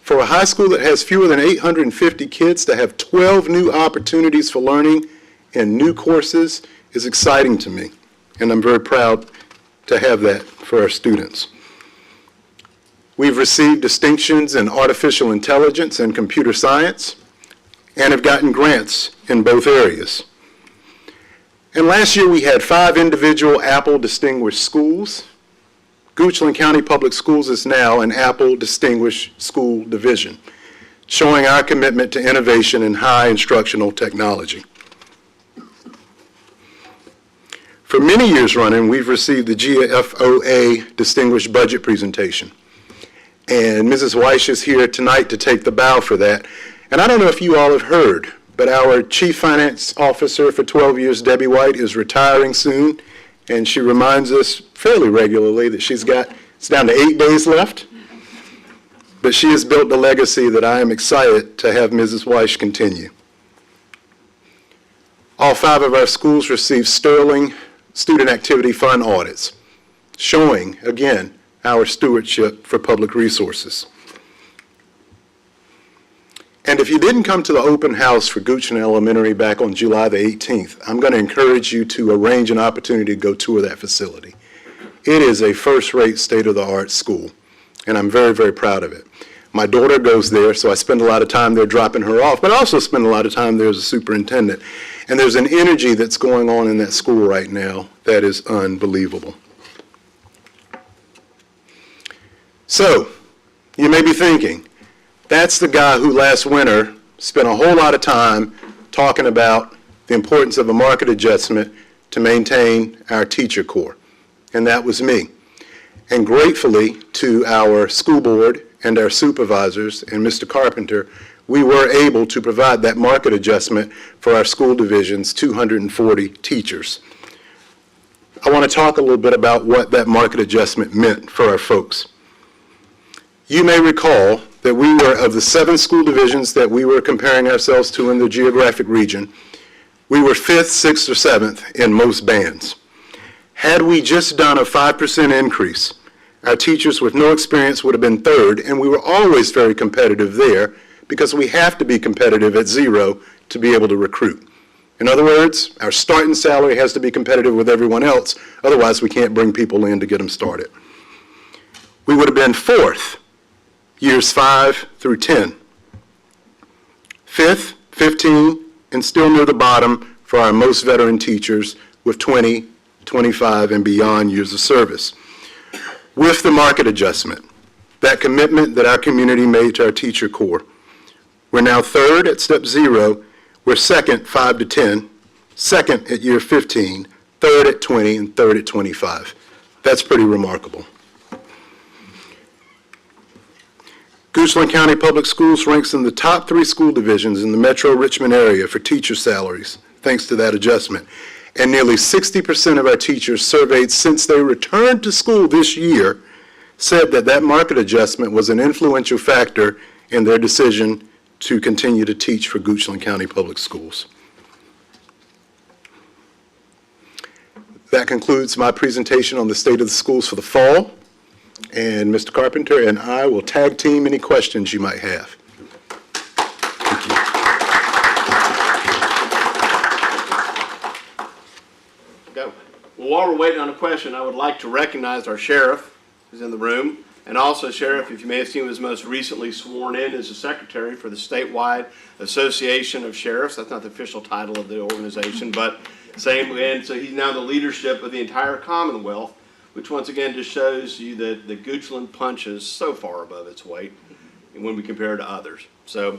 For a high school that has fewer than 850 kids, to have 12 new opportunities for learning and new courses is exciting to me, and I'm very proud to have that for our students. We've received distinctions in artificial intelligence and computer science, and have gotten grants in both areas. And last year we had 5 individual Apple Distinguished Schools. Goochland County Public Schools is now an Apple Distinguished School Division, showing our commitment to innovation in high instructional technology. For many years running, we've received the GFOA Distinguished Budget Presentation. And Mrs. Weiss is here tonight to take the bow for that. And I don't know if you all have heard, but our Chief Finance Officer for 12 years, Debbie White, is retiring soon. And she reminds us fairly regularly that it's down to 8 days left. But she has built a legacy that I am excited to have Mrs. Weiss continue. All 5 of our schools received sterling student activity fund audits, showing, again, our stewardship for public resources. And if you didn't come to the open house for Goochland Elementary back on July the 18th, I'm going to encourage you to arrange an opportunity to go tour that facility. It is a first-rate, state-of-the-art school, and I'm very, very proud of it. My daughter goes there, so I spend a lot of time there dropping her off, but I also spend a lot of time there as a superintendent. And there's an energy that's going on in that school right now that is unbelievable. So, you may be thinking, that's the guy who last winter spent a whole lot of time talking about the importance of a market adjustment to maintain our teacher corps. And that was me. And gratefully to our school board and our supervisors and Mr. Carpenter, we were able to provide that market adjustment for our school division's 240 teachers. I want to talk a little bit about what that market adjustment meant for our folks. You may recall that we were, of the 7 school divisions that we were comparing ourselves to in the geographic region, we were 5th, 6th, or 7th in most bands. Had we just done a 5% increase, our teachers with no experience would have been 3rd, and we were always very competitive there because we have to be competitive at 0 to be able to recruit. In other words, our starting salary has to be competitive with everyone else, otherwise we can't bring people in to get them started. We would have been 4th, years 5 through 10. 5th, 15, and still near the bottom for our most veteran teachers with 20, 25, and beyond years of service. With the market adjustment, that commitment that our community made to our teacher corps, we're now 3rd at step 0, we're 2nd, 5 to 10, 2nd at year 15, 3rd at 20, and 3rd at 25. That's pretty remarkable. Goochland County Public Schools ranks in the top 3 school divisions in the Metro Richmond area for teacher salaries, thanks to that adjustment. And nearly 60% of our teachers surveyed since they returned to school this year said that that market adjustment was an influential factor in their decision to continue to teach for Goochland County Public Schools. That concludes my presentation on the state of the schools for the fall. And Mr. Carpenter and I will tag team any questions you might have. Thank you. Go. Well, while we're waiting on a question, I would like to recognize our sheriff who's in the room. And also, Sheriff, if you may have seen, was most recently sworn in as a secretary for the statewide Association of Sheriffs. That's not the official title of the organization, but same. And so he's now the leadership of the entire Commonwealth, which once again just shows you that the Goochland punches so far above its weight when we compare to others. So,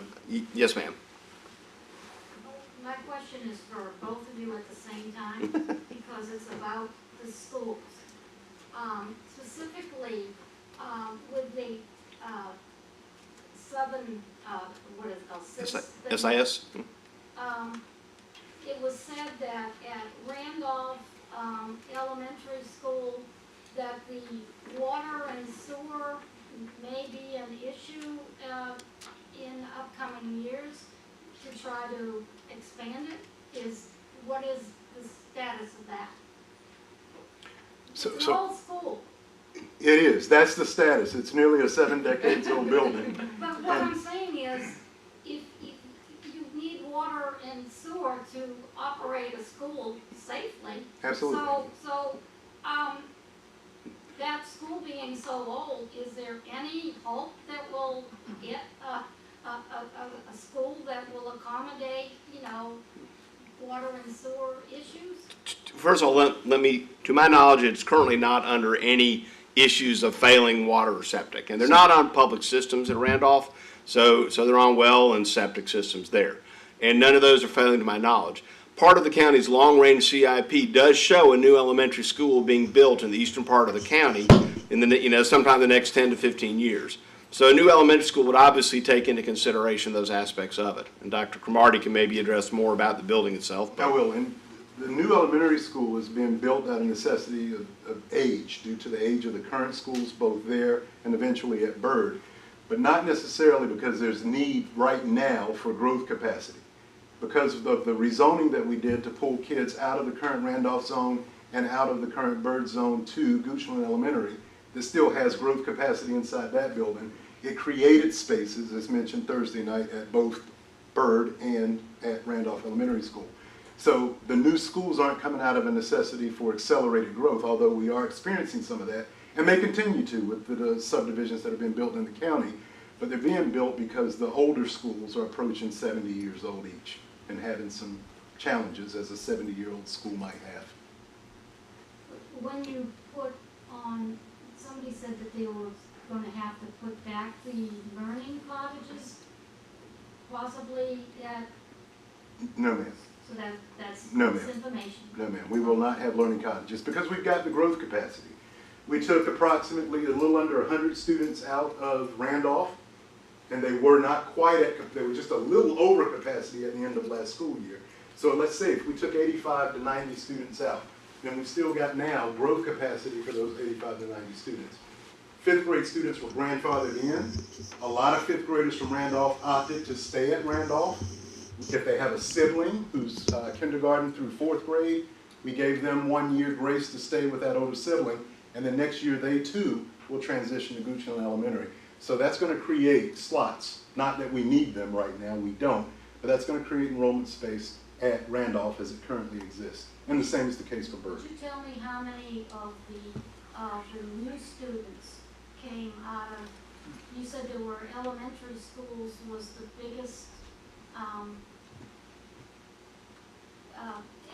yes, ma'am. my question is for both of you at the same time, because it's about the schools. Specifically, with the, southern, what is it called? SIS? It was said that at Randolph, Elementary School, that the water and sewer may be an issue, in upcoming years to try to expand it. What is the status of that? It's an old school. It is, that's the status. It's nearly a 7 decades old building. But what I'm saying is, if you need water and sewer to operate a school safely. Absolutely. So, that school being so old, is there any hope that we'll get a school that will accommodate, water and sewer issues? First of all, let me, to my knowledge, it's currently not under any issues of failing water or septic. And they're not on public systems at Randolph, so they're on well and septic systems there. And none of those are failing to my knowledge. Part of the county's long-range CIP does show a new elementary school being built in the eastern part of the county in the, sometime in the next 10 to 15 years. So a new elementary school would obviously take into consideration those aspects of it. And Dr. Cromartie can maybe address more about the building itself. I will, and the new elementary school is being built out of necessity of age, due to the age of the current schools, both there and eventually at Byrd, but not necessarily because there's need right now for growth capacity. Because of the rezoning that we did to pull kids out of the current Randolph zone and out of the current Byrd zone to Goochland Elementary, that still has growth capacity inside that building. It created spaces, as mentioned Thursday night, at both Byrd and at Randolph Elementary School. So the new schools aren't coming out of a necessity for accelerated growth, although we are experiencing some of that, and may continue to with the subdivisions that have been built in the county. But they're being built because the older schools are approaching 70 years old each and having some challenges as a 70-year-old school might have. When you put on, somebody said that they were going to have to put back the learning cottages, possibly at, No, ma'am. so that's No, ma'am. information. No, ma'am. We will not have learning cottages because we've got the growth capacity. We took approximately a little under 100 students out of Randolph, and they were not quite at, they were just a little over capacity at the end of last school year. So let's say if we took 85 to 90 students out, then we've still got now growth capacity for those 85 to 90 students. Fifth grade students were grandfathered in. A lot of fifth graders from Randolph opted to stay at Randolph. If they have a sibling who's kindergarten through fourth grade, we gave them 1 year grace to stay with that older sibling, and then next year they too will transition to Goochland Elementary. So that's going to create slots. Not that we need them right now, we don't, but that's going to create enrollment space at Randolph as it currently exists. And the same is the case for Byrd. Could you tell me how many of the new students came out of, you said there were elementary schools was the biggest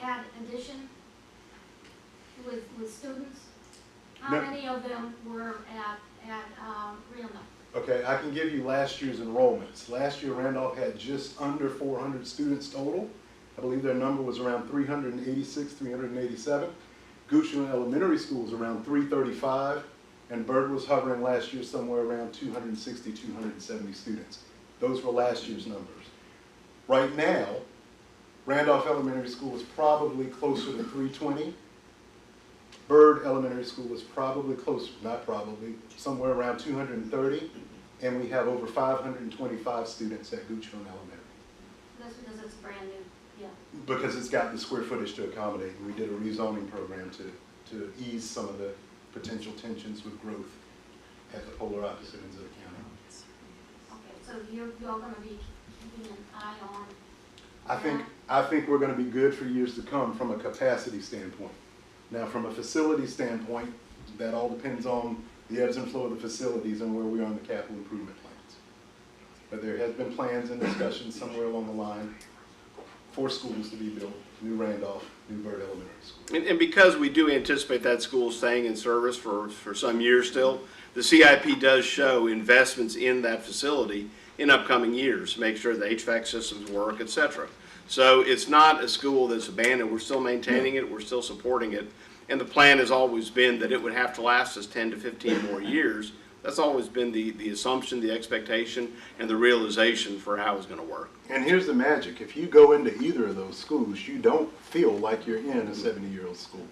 add addition with students? How No. many of them were at Randolph? Okay, I can give you last year's enrollments. Last year Randolph had just under 400 students total. I believe their number was around 386, 387. Goochland Elementary School was around 335, and Byrd was hovering last year somewhere around 260, 270 students. Those were last year's numbers. Right now, Randolph Elementary School is probably closer to 320. Byrd Elementary School is probably closer, not probably, somewhere around 230, and we have over 525 students at Goochland Elementary. That's because it's brand new, yeah. Because it's got the square footage to accommodate, and we did a rezoning program to ease some of the potential tensions with growth at the polar opposite ends of the county. Okay, so you're going to be keeping an eye on I think we're going to be good for years to come from a capacity standpoint. Now, from a facility standpoint, that all depends on the ebbs and flow of the facilities and where we are on the capital improvement plans. But there has been plans and discussions somewhere along the line for schools to be built, new Randolph, new Byrd Elementary School. And because we do anticipate that school staying in service for some years still, the CIP does show investments in that facility in upcoming years, make sure the HVAC systems work, et cetera. So it's not a school that's abandoned. We're still maintaining it. We're still supporting it. And the plan has always been that it would have to last us 10 to 15 more years. That's always been the assumption, the expectation, and the realization for how it's going to work. And here's the magic. If you go into either of those schools, you don't feel like you're in a 70-year-old school.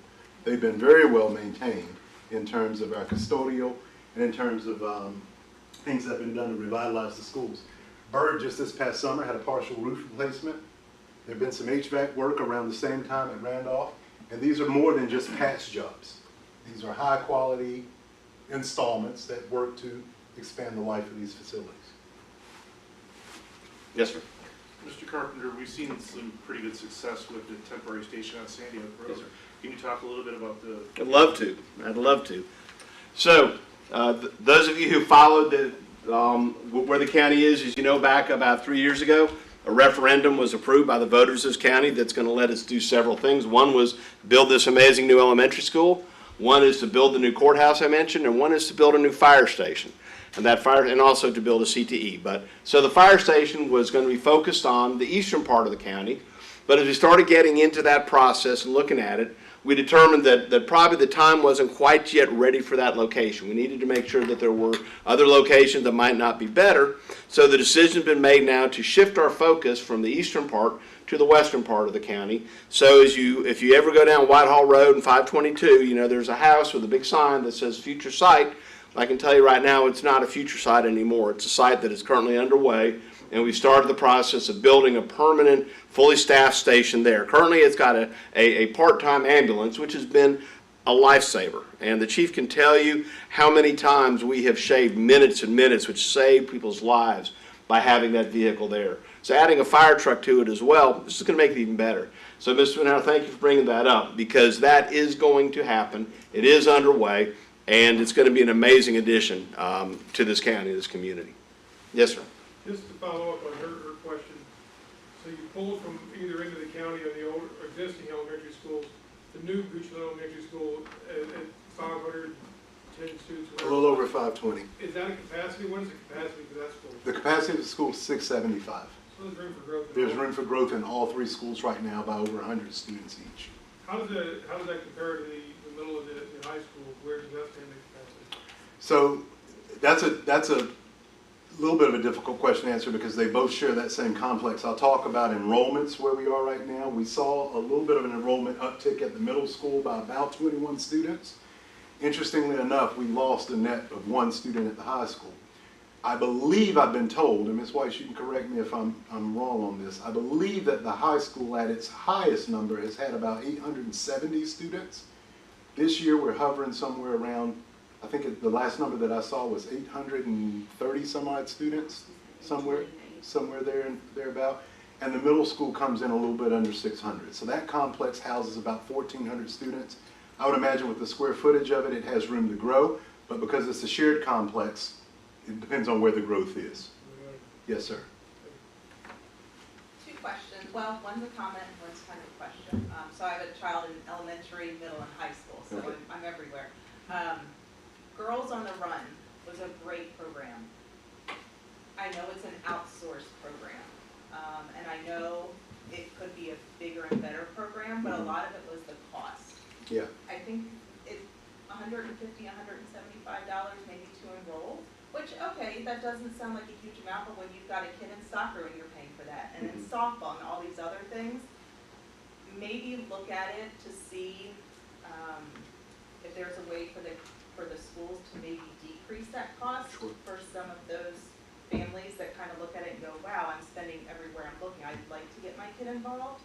They've been very well maintained in terms of our custodial and in terms of things that have been done to revitalize the schools. Byrd just this past summer had a partial roof replacement. There have been some HVAC work around the same time at Randolph. And these are more than just patch jobs. These are high-quality installments that work to expand the life of these facilities. Yes, sir. Mr. Carpenter, we've seen some pretty good success with the temporary station on Sandy Hook Road. Yes, sir. Can you talk a little bit about the... I'd love to. I'd love to. So, those of you who followed where the county is, as you know, back about 3 years ago, a referendum was approved by the voters of this county that's going to let us do several things. One was build this amazing new elementary school. One is to build the new courthouse I mentioned, and one is to build a new fire station. And also to build a CTE. So the fire station was going to be focused on the eastern part of the county. But as we started getting into that process and looking at it, we determined that probably the time wasn't quite yet ready for that location. We needed to make sure that there were other locations that might not be better. So the decision's been made now to shift our focus from the eastern part to the western part of the county. So if you ever go down Whitehall Road and 522, you know, there's a house with a big sign that says future site. I can tell you right now, it's not a future site anymore. It's a site that is currently underway, and we started the process of building a permanent, fully staffed station there. Currently, it's got a part-time ambulance, which has been a lifesaver. And the chief can tell you how many times we have shaved minutes and minutes, which saved people's lives by having that vehicle there. So adding a fire truck to it as well, this is going to make it even better. So, Mr. Vanau, thank you for bringing that up, because that is going to happen. It is underway. And it's going to be an amazing addition to this county, this community. Yes, sir. Just to follow up on her question, so you pulled from either end of the county or the old existing elementary schools, the new Goochland Elementary School at 510 students. A little over 520. Is that a capacity? What is the capacity for that school? The capacity of the school is 675. So there's room for growth. There's room for growth in all three schools right now by over 100 students each. How does that compare to the middle of the high school? Where does that stand in capacity? So that's a little bit of a difficult question to answer because they both share that same complex. I'll talk about enrollments where we are right now. We saw a little bit of an enrollment uptick at the middle school by about 21 students. Interestingly enough, we lost a net of 1 student at the high school. I believe I've been told, and Ms. Weiss, you can correct me if I'm wrong on this, I believe that the high school at its highest number has had about 870 students. This year we're hovering somewhere around, I think the last number that I saw was 830 some odd students, somewhere there and thereabout. And the middle school comes in a little bit under 600. So that complex houses about 1,400 students. I would imagine with the square footage of it, it has room to grow, but because it's a shared complex, it depends on where the growth is. Yes, sir. 2 questions. Well, one's a comment, one's kind of a question. So I have a child in elementary, middle, and high school, so Okay. I'm everywhere. Girls on the Run was a great program. I know it's an outsourced program, and I know it could be a bigger and better program, but a lot of it was the cost. Yeah. I think it's $150, $175 maybe to enroll. Which, okay, that doesn't sound like a huge amount, but when you've got a kid in soccer and you're paying for that, and then softball and all these other things, maybe look at it to see if there's a way for the schools to maybe decrease that cost. Sure. For some of those families that kind of look at it and go, wow, I'm spending everywhere I'm looking. I'd like to get my kid involved,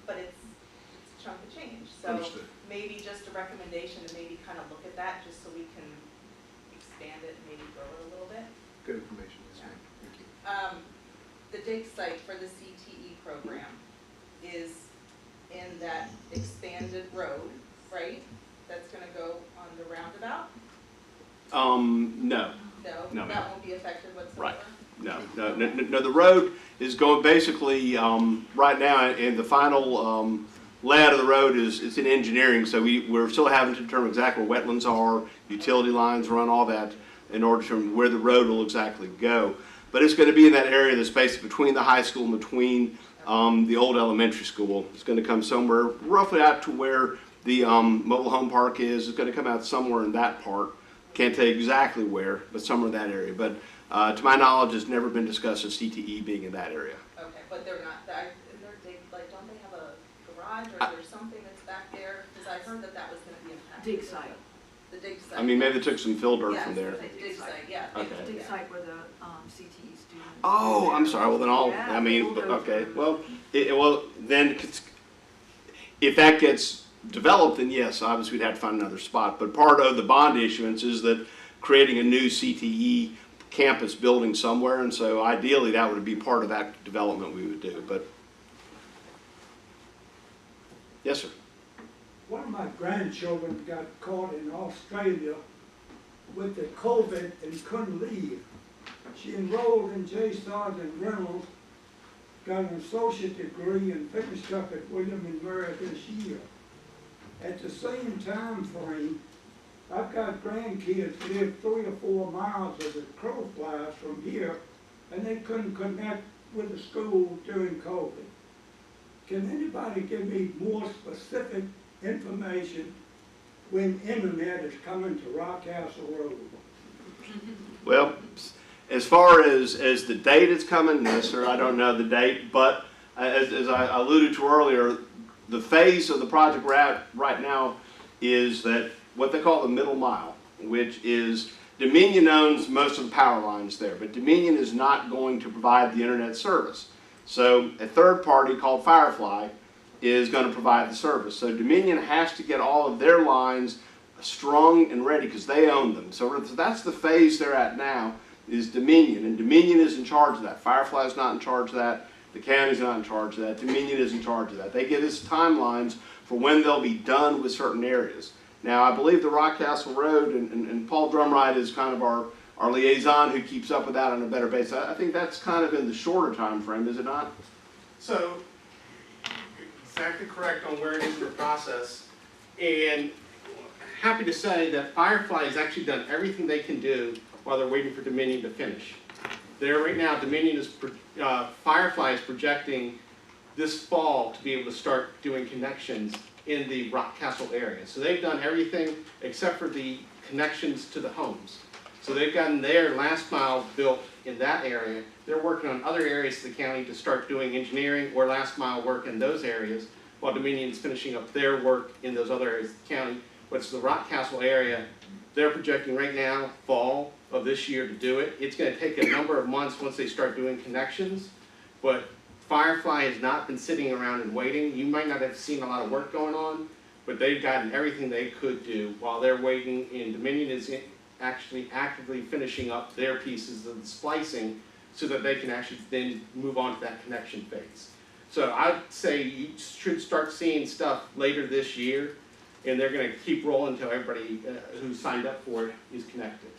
but it's a chunk of change. So Understood. maybe just a recommendation to maybe kind of look at that just so we can expand it and maybe grow it a little bit. Good information, yes, ma'am. Thank you. The dig site for the CTE program is in that expanded road, right? That's gonna go on the roundabout? No. No, No, that won't be affected whatsoever? Right. No, the road is going basically, right now, in the final layout of the road it's in engineering, so we're still having to determine exactly where wetlands are, utility lines run, all that, in order to determine where the road will exactly go. But it's going to be in that area that's basically between the high school and between the old elementary school. It's going to come somewhere roughly out to where the mobile home park is. It's going to come out somewhere in that part. Can't tell you exactly where, but somewhere in that area. But to my knowledge, it's never been discussed as CTE being in that area. Okay, but they're not, like, don't they have a garage or there's something that's back there? Because I heard that that was gonna be impacted. Dig site. The dig site. I mean, maybe they took some fill dirt Yes, from there. the dig site, yeah. Okay. Dig site where the CTE students. Oh, I'm sorry. Well, then Yeah, I mean, bulldozer. okay. Well, well, then if that gets developed, then yes, obviously we'd have to find another spot. But part of the bond issuance is that creating a new CTE campus building somewhere, and so ideally that would be part of that development we would do. But yes, sir. One of my grandchildren got caught in Australia with the COVID and couldn't leave. She enrolled in J. Sergeant Reynolds, got an associate degree and finished up at William and Mary this year. At the same time frame, I've got grandkids live 3 or 4 miles as a crow flies from here, and they couldn't connect with the school during COVID. Can anybody give me more specific information when internet is coming to Rockcastle Road? Well, as far as the date it's coming, no, sir, I don't know the date, but as I alluded to earlier, the phase of the project we're at right now is that what they call the middle mile, which is Dominion owns most of the power lines there, but Dominion is not going to provide the internet service. So a third party called Firefly is going to provide the service. So Dominion has to get all of their lines strung and ready because they own them. So that's the phase they're at now, is Dominion, and Dominion is in charge of that. Firefly's not in charge of that. The county's not in charge of that. Dominion is in charge of that. They give us timelines for when they'll be done with certain areas. Now, I believe the Rockcastle Road, and Paul Drumright is kind of our liaison who keeps up with that on a better basis. I think that's kind of in the shorter time frame, is it not? So, exactly correct on where it is in the process. And happy to say that Firefly has actually done everything they can do while they're waiting for Dominion to finish. There right now, Firefly is projecting this fall to be able to start doing connections in the Rockcastle area. So they've done everything except for the connections to the homes. So they've gotten their last mile built in that area. They're working on other areas of the county to start doing engineering or last mile work in those areas, while Dominion's finishing up their work in those other areas of the county. But it's the Rockcastle area, they're projecting right now, fall of this year to do it. It's gonna take a number of months once they start doing connections, but Firefly has not been sitting around and waiting. You might not have seen a lot of work going on, but they've gotten everything they could do while they're waiting, and Dominion is actually actively finishing up their pieces of the splicing so that they can actually then move on to that connection phase. So I'd say you should start seeing stuff later this year, and they're gonna keep rolling until everybody who signed up for it is connected.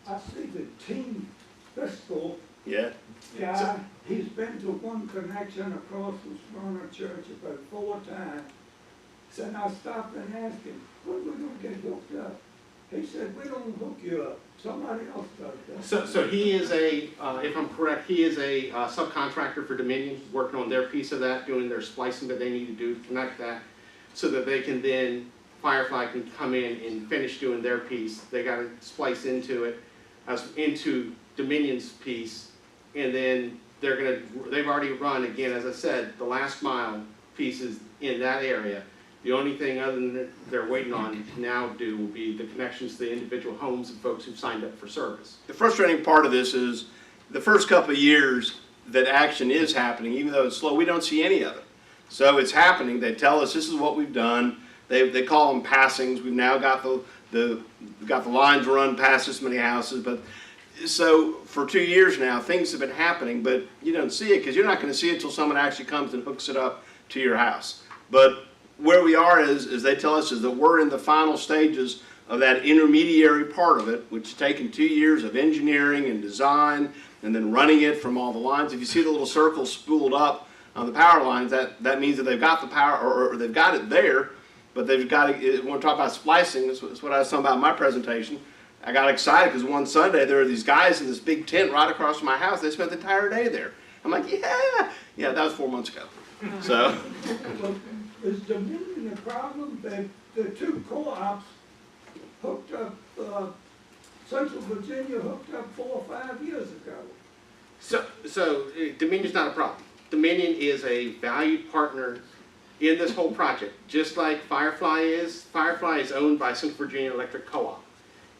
I see the Team Bristol Yeah. guy, he's been to one connection across from Smyrna Church about 4 times. Then I stopped and asked him, when we gonna get hooked up? He said, we don't hook you up, somebody else does that. So he is if I'm correct, he is a subcontractor for Dominion, working on their piece of that, doing their splicing that they need to do to connect that, so that they can then, Firefly can come in and finish doing their piece. They gotta splice into it, into Dominion's piece, and then they've already run, again, as I said, the last mile pieces in that area. The only thing other than that they're waiting on to now do will be the connections to the individual homes and folks who've signed up for service. The frustrating part of this is the first couple of years that action is happening, even though it's slow, we don't see any of it. So it's happening. They tell us this is what we've done. They call them passings. We've now got the lines run past this many houses, but so for 2 years now, things have been happening, but you don't see it because you're not going to see it until someone actually comes and hooks it up to your house. But where we are is they tell us is that we're in the final stages of that intermediary part of it, which has taken 2 years of engineering and design and then running it from all the lines. If you see the little circles spooled up on the power lines, that means that they've got the power or they've got it there, but they've got to, when we talk about splicing, that's what I was talking about in my presentation. I got excited because one Sunday there were these guys in this big tent right across from my house. They spent the entire day there. I'm like, yeah, that was 4 months ago. So, Well, is Dominion a problem that the two co-ops hooked up, Central Virginia hooked up 4 or 5 years ago? So Dominion's not a problem. Dominion is a valued partner in this whole project, just like Firefly is. Firefly is owned by Central Virginia Electric Co-op,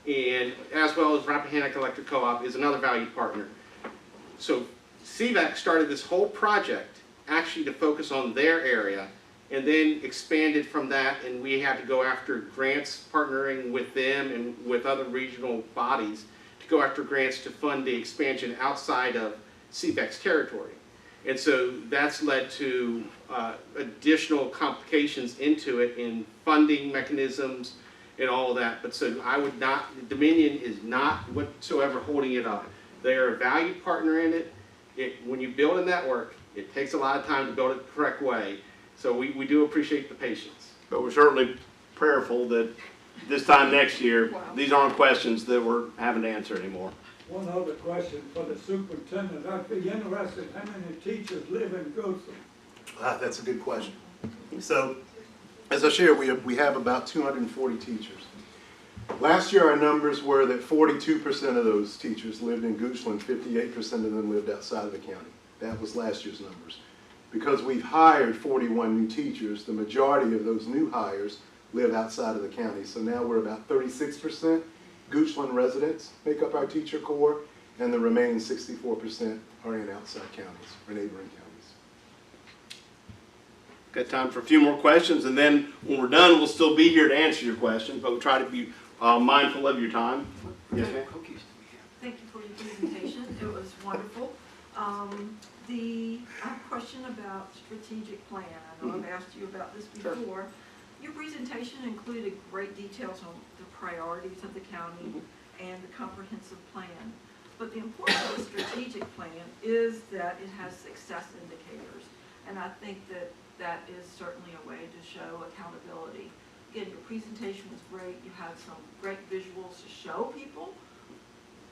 and as well as Rappahannock Electric Co-op is another valued partner. So CVAC started this whole project actually to focus on their area, and then expanded from that, and we had to go after grants, partnering with them and with other regional bodies to go after grants to fund the expansion outside of CVAC's territory. And so that's led to additional complications into it in funding mechanisms and all of that. But so I would not, Dominion is not whatsoever holding it up. They are a valued partner in it. When you build a network, it takes a lot of time to build it the correct way. So we do appreciate the patience. but we're certainly prayerful that this time next year, these aren't questions that we're having to answer anymore. One other question for the superintendent. I'd be interested how many teachers live in Goodston? That's a good question. So, as I shared, we have about 240 teachers. Last year, our numbers were that 42% of those teachers lived in Goochland, 58% of them lived outside of the county. That was last year's numbers. Because we've hired 41 new teachers, the majority of those new hires live outside of the county. So now we're about 36% Goochland residents make up our teacher corps, and the remaining 64% are in outside counties or neighboring counties. Got time for a few more questions, and then when we're done, we'll still be here to answer your questions, but we'll try to be mindful of your time. Yes, ma'am? Thank you for your presentation. It was wonderful. I have a question about strategic plan. I know I've asked you about this before. Your presentation included great details on the priorities of the county and the comprehensive plan. But the importance of the strategic plan is that it has success indicators. And I think that that is certainly a way to show accountability. Again, your presentation was great. You had some great visuals to show people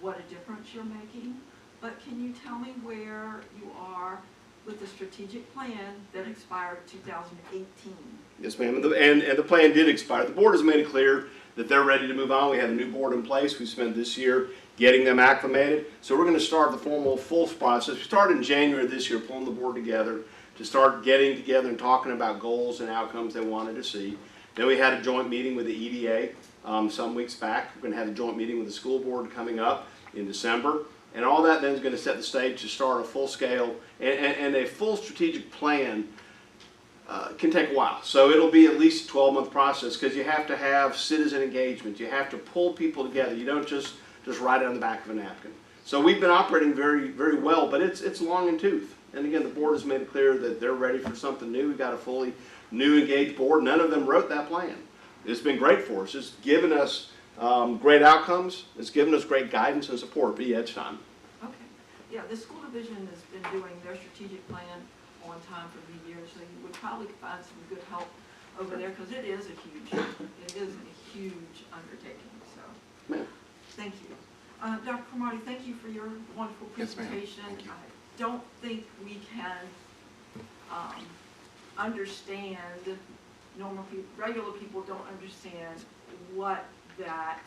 what a difference you're making. But can you tell me where you are with the strategic plan that expired 2018? Yes, ma'am, and the plan did expire. The board has made it clear that they're ready to move on. We have a new board in place. We spent this year getting them acclimated. So we're going to start the formal full process. We started in January of this year, pulling the board together to start getting together and talking about goals and outcomes they wanted to see. Then we had a joint meeting with the EDA some weeks back. We're going to have a joint meeting with the school board coming up in December. And all that then is going to set the stage to start a full scale and a full strategic plan can take a while. So it'll be at least a 12-month process because you have to have citizen engagement. You have to pull people together. You don't just write it on the back of a napkin. So we've been operating very, very well, but it's long in tooth. And again, the board has made it clear that they're ready for something new. We've got a fully new engaged board. None of them wrote that plan. It's been great for us. It's given us great outcomes. It's given us great guidance and support, but yeah, it's time. Okay. Yeah, the school division has been doing their strategic plan on time for many years, so you would probably find some good help over there because it is a huge undertaking. So, Ma'am. thank you. Dr. Cromartie, thank you for your wonderful Yes, ma'am. presentation. Thank you. I don't think we can understand, regular people don't understand what that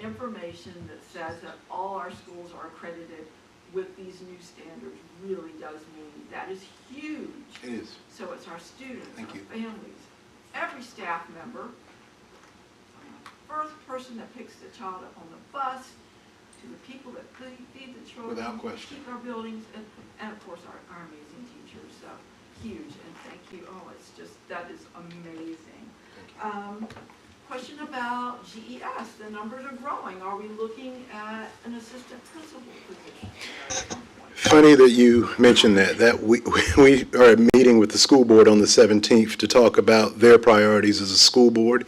information that says that all our schools are accredited with these new standards really does mean. That is huge. It is. So it's our students, Thank our you. families, every staff member, from the first person that picks the child up on the bus, to the people that feed the children. Without question. Keep our buildings, and of course our amazing teachers. So huge, and thank you. Oh, it's just, that is amazing. Question about GES. The numbers are growing. Are we looking at an assistant principal position at some point? Funny that you mentioned that we are meeting with the school board on the 17th to talk about their priorities as a school board.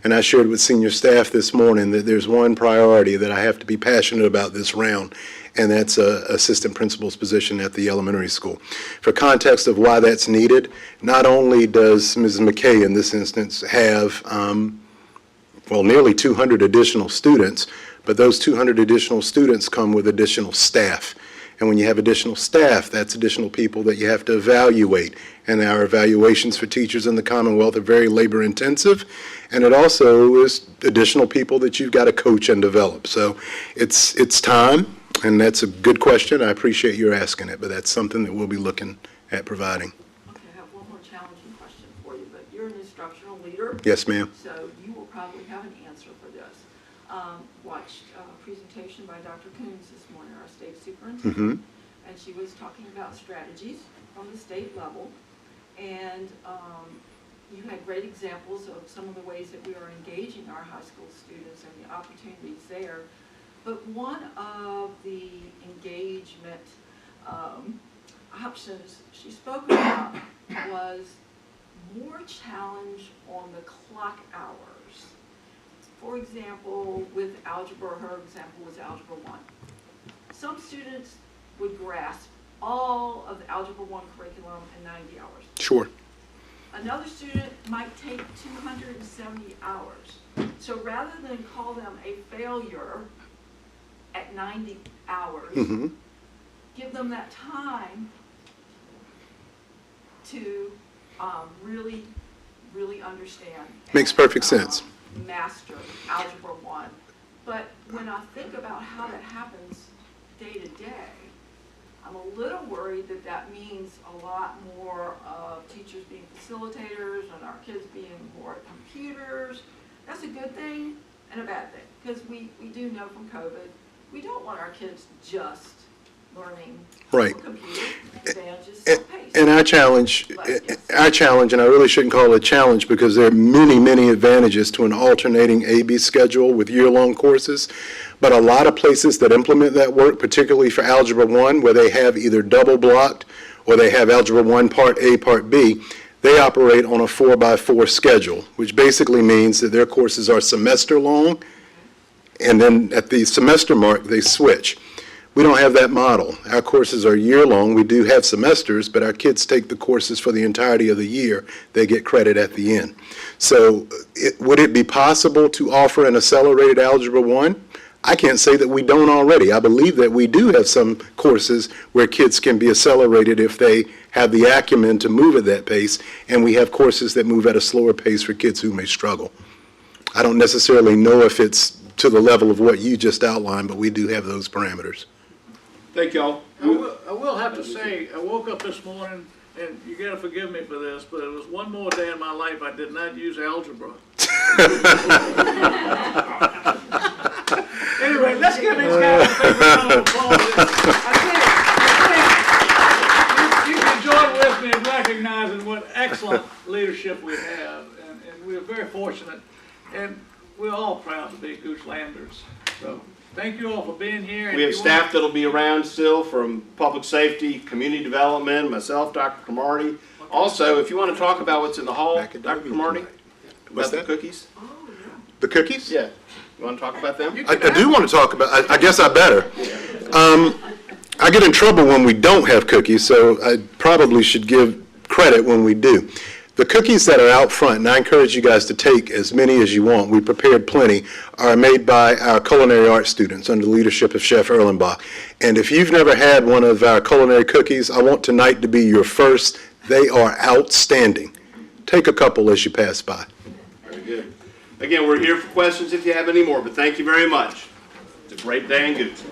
And I shared with senior staff this morning that there's one priority that I have to be passionate about this round, and that's a assistant principal's position at the elementary school. For context of why that's needed, not only does Mrs. McKay in this instance have nearly 200 additional students, but those 200 additional students come with additional staff. And when you have additional staff, that's additional people that you have to evaluate. And our evaluations for teachers in the Commonwealth are very labor intensive. And it also is additional people that you've got to coach and develop. So it's time, and that's a good question. I appreciate your asking it, but that's something that we'll be looking at providing. Okay, I have one more challenging question for you, but you're an instructional leader. Yes, ma'am. So you will probably have an answer for this. Watched a presentation by Dr. Coons this morning, our state superintendent, and she was talking about strategies from the state level. And you had great examples of some of the ways that we are engaging our high school students and the opportunities there. But one of the engagement options she spoke about was more challenge on the clock hours. For example, with algebra, her example was Algebra 1. Some students would grasp all of the Algebra 1 curriculum in 90 hours. Sure. Another student might take 270 hours. So rather than call them a failure at 90 hours, give them that time to really understand. Makes perfect sense. Master Algebra 1. But when I think about how that happens day to day, I'm a little worried that that means a lot more of teachers being facilitators and our kids being more at computers. That's a good thing and a bad thing, because we do know from COVID, we don't want our kids just learning Right. computer advantages, self-paced. And our challenge, and I really shouldn't call it a challenge because there are many, many advantages to an alternating A-B schedule with year-long courses. But a lot of places that implement that work, particularly for Algebra 1, where they have either double blocked or they have Algebra 1 Part A, Part B, they operate on a 4x4 schedule, which basically means that their courses are semester long, and then at the semester mark, they switch. We don't have that model. Our courses are year-long. We do have semesters, but our kids take the courses for the entirety of the year. They get credit at the end. So would it be possible to offer an accelerated Algebra 1? I can't say that we don't already. I believe that we do have some courses where kids can be accelerated if they have the acumen to move at that pace, and we have courses that move at a slower pace for kids who may struggle. I don't necessarily know if it's to the level of what you just outlined, but we do have those parameters. Thank y'all. I will have to say, I woke up this morning, and you gotta forgive me for this, but it was one more day in my life I did not use algebra. Anyway, let's give these guys a big round of applause. I think you can join with me in recognizing what excellent leadership we have, and we're very fortunate, and we're all proud to be Goochlanders. So, thank you all for being here. We have staff that'll be around still from public safety, community development, myself, Dr. Cromartie. Also, if you want to talk about what's in the hall, Dr. Cromartie, What's about that? the cookies? The cookies? Yeah. You want to talk about them? I do want to talk about, I guess I better. I get in trouble when we don't have cookies, so I probably should give credit when we do. The cookies that are out front, and I encourage you guys to take as many as you want, we prepared plenty, are made by our culinary arts students under the leadership of Chef Erlenbach. And if you've never had one of our culinary cookies, I want tonight to be your first. They are outstanding. Take a couple as you pass by. Very good. Again, we're here for questions if you have any more, but thank you very much. It's a great day in Gooch.